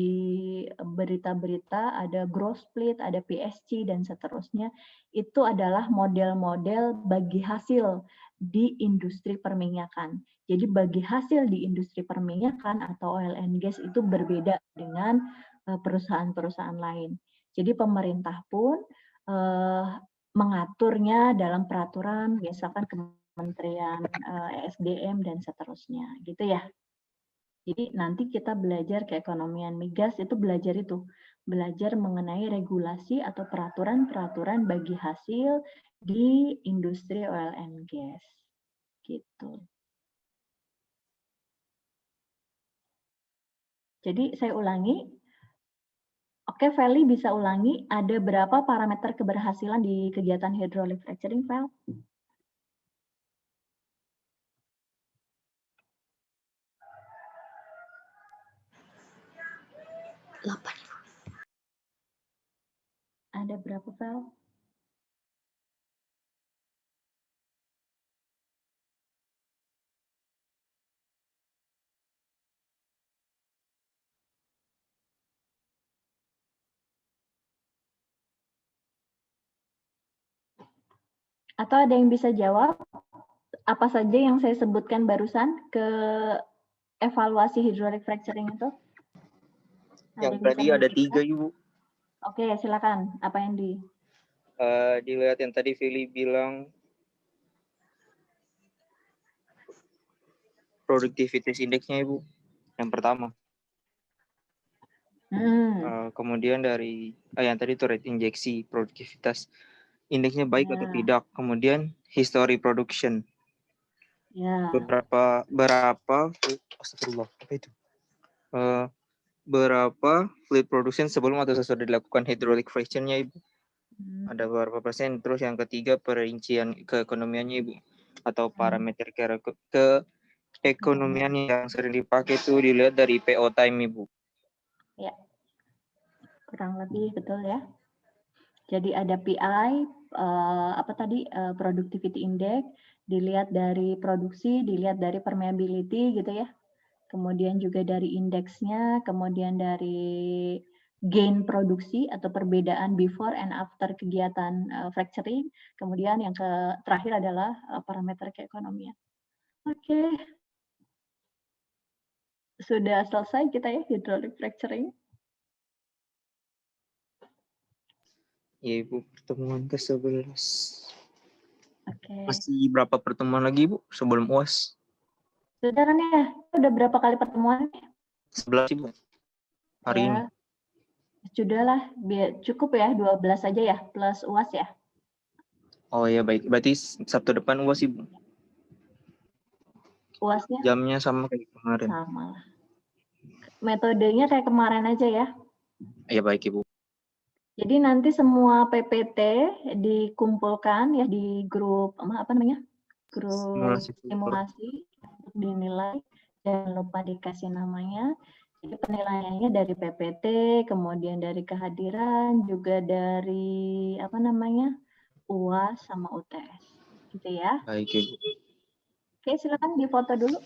[SPEAKER 1] berita-berita ada gross split, ada PSG dan seterusnya, itu adalah model-model bagi hasil di industri perminyakan. Jadi bagi hasil di industri perminyakan atau oil and gas itu berbeda dengan perusahaan-perusahaan lain. Jadi pemerintah pun mengaturnya dalam peraturan, misalkan Kementerian ESDM dan seterusnya, gitu ya. Jadi nanti kita belajar keekonomian migas itu belajar itu belajar mengenai regulasi atau peraturan-peraturan bagi hasil di industri oil and gas. Gitu. Jadi saya ulangi. Oke, Feli bisa ulangi, ada berapa parameter keberhasilan di kegiatan hydraulic fracturing, Fel?
[SPEAKER 2] 8.
[SPEAKER 1] Ada berapa, Fel? Atau ada yang bisa jawab apa saja yang saya sebutkan barusan ke evaluasi hydraulic fracturing itu?
[SPEAKER 5] Yang tadi ada 3, Ibu.
[SPEAKER 1] Oke, silakan. Apa yang
[SPEAKER 5] Dilihat yang tadi Fili bilang productivity index-nya, Ibu. Yang pertama. Kemudian dari yang tadi itu rate injeksi, produktivitas indeksnya baik atau tidak. Kemudian history production. Astagfirullah, apa itu? Berapa fluid production sebelum atau sesudah dilakukan hydraulic fracture-nya, Ibu? Ada berapa persen? Terus yang ketiga perincian keekonomiannya, Ibu, atau parameter keekonomian yang sering dipakai itu dilihat dari PO time, Ibu.
[SPEAKER 1] Ya, kurang lebih betul ya. Jadi ada PI, productivity index, dilihat dari produksi, dilihat dari permeability gitu ya. Kemudian juga dari indeksnya, kemudian dari gain produksi atau perbedaan before and after kegiatan fracturing. Kemudian yang terakhir adalah parameter keekonomian. Oke. Sudah selesai kita ya hydraulic fracturing.
[SPEAKER 5] Ya, Ibu, pertemuan ke-11.
[SPEAKER 1] Oke.
[SPEAKER 5] Masih berapa pertemuan lagi, Ibu, sebelum UAS?
[SPEAKER 1] Sudah kan ya? Udah berapa kali pertemuan?
[SPEAKER 5] 11, Ibu. Hari ini.
[SPEAKER 1] Sudahlah, cukup ya, 12 aja ya, plus UAS ya.
[SPEAKER 5] Oh ya, baik. Berarti Sabtu depan UAS, Ibu.
[SPEAKER 1] UASnya?
[SPEAKER 5] Jamnya sama kayak kemarin.
[SPEAKER 1] Sama lah. Metodenya kayak kemarin aja ya.
[SPEAKER 5] Ya, baik, Ibu.
[SPEAKER 1] Jadi nanti semua PPT dikumpulkan ya di grup grup simulasi untuk dinilai. Jangan lupa dikasih namanya. Jadi penilaiannya dari PPT, kemudian dari kehadiran, juga dari UAS sama UTS, gitu ya.
[SPEAKER 5] Baik, Ibu.
[SPEAKER 1] Oke, silakan difoto dulu.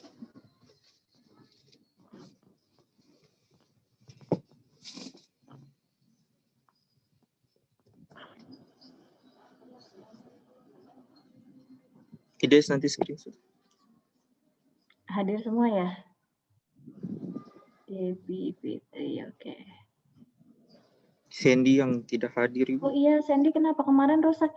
[SPEAKER 5] Ides nanti screenshot.
[SPEAKER 1] Hadir semua ya? Debbie Fitri, oke.
[SPEAKER 5] Sandy yang tidak hadir, Ibu.
[SPEAKER 1] Oh iya, Sandy kenapa kemarin rusak?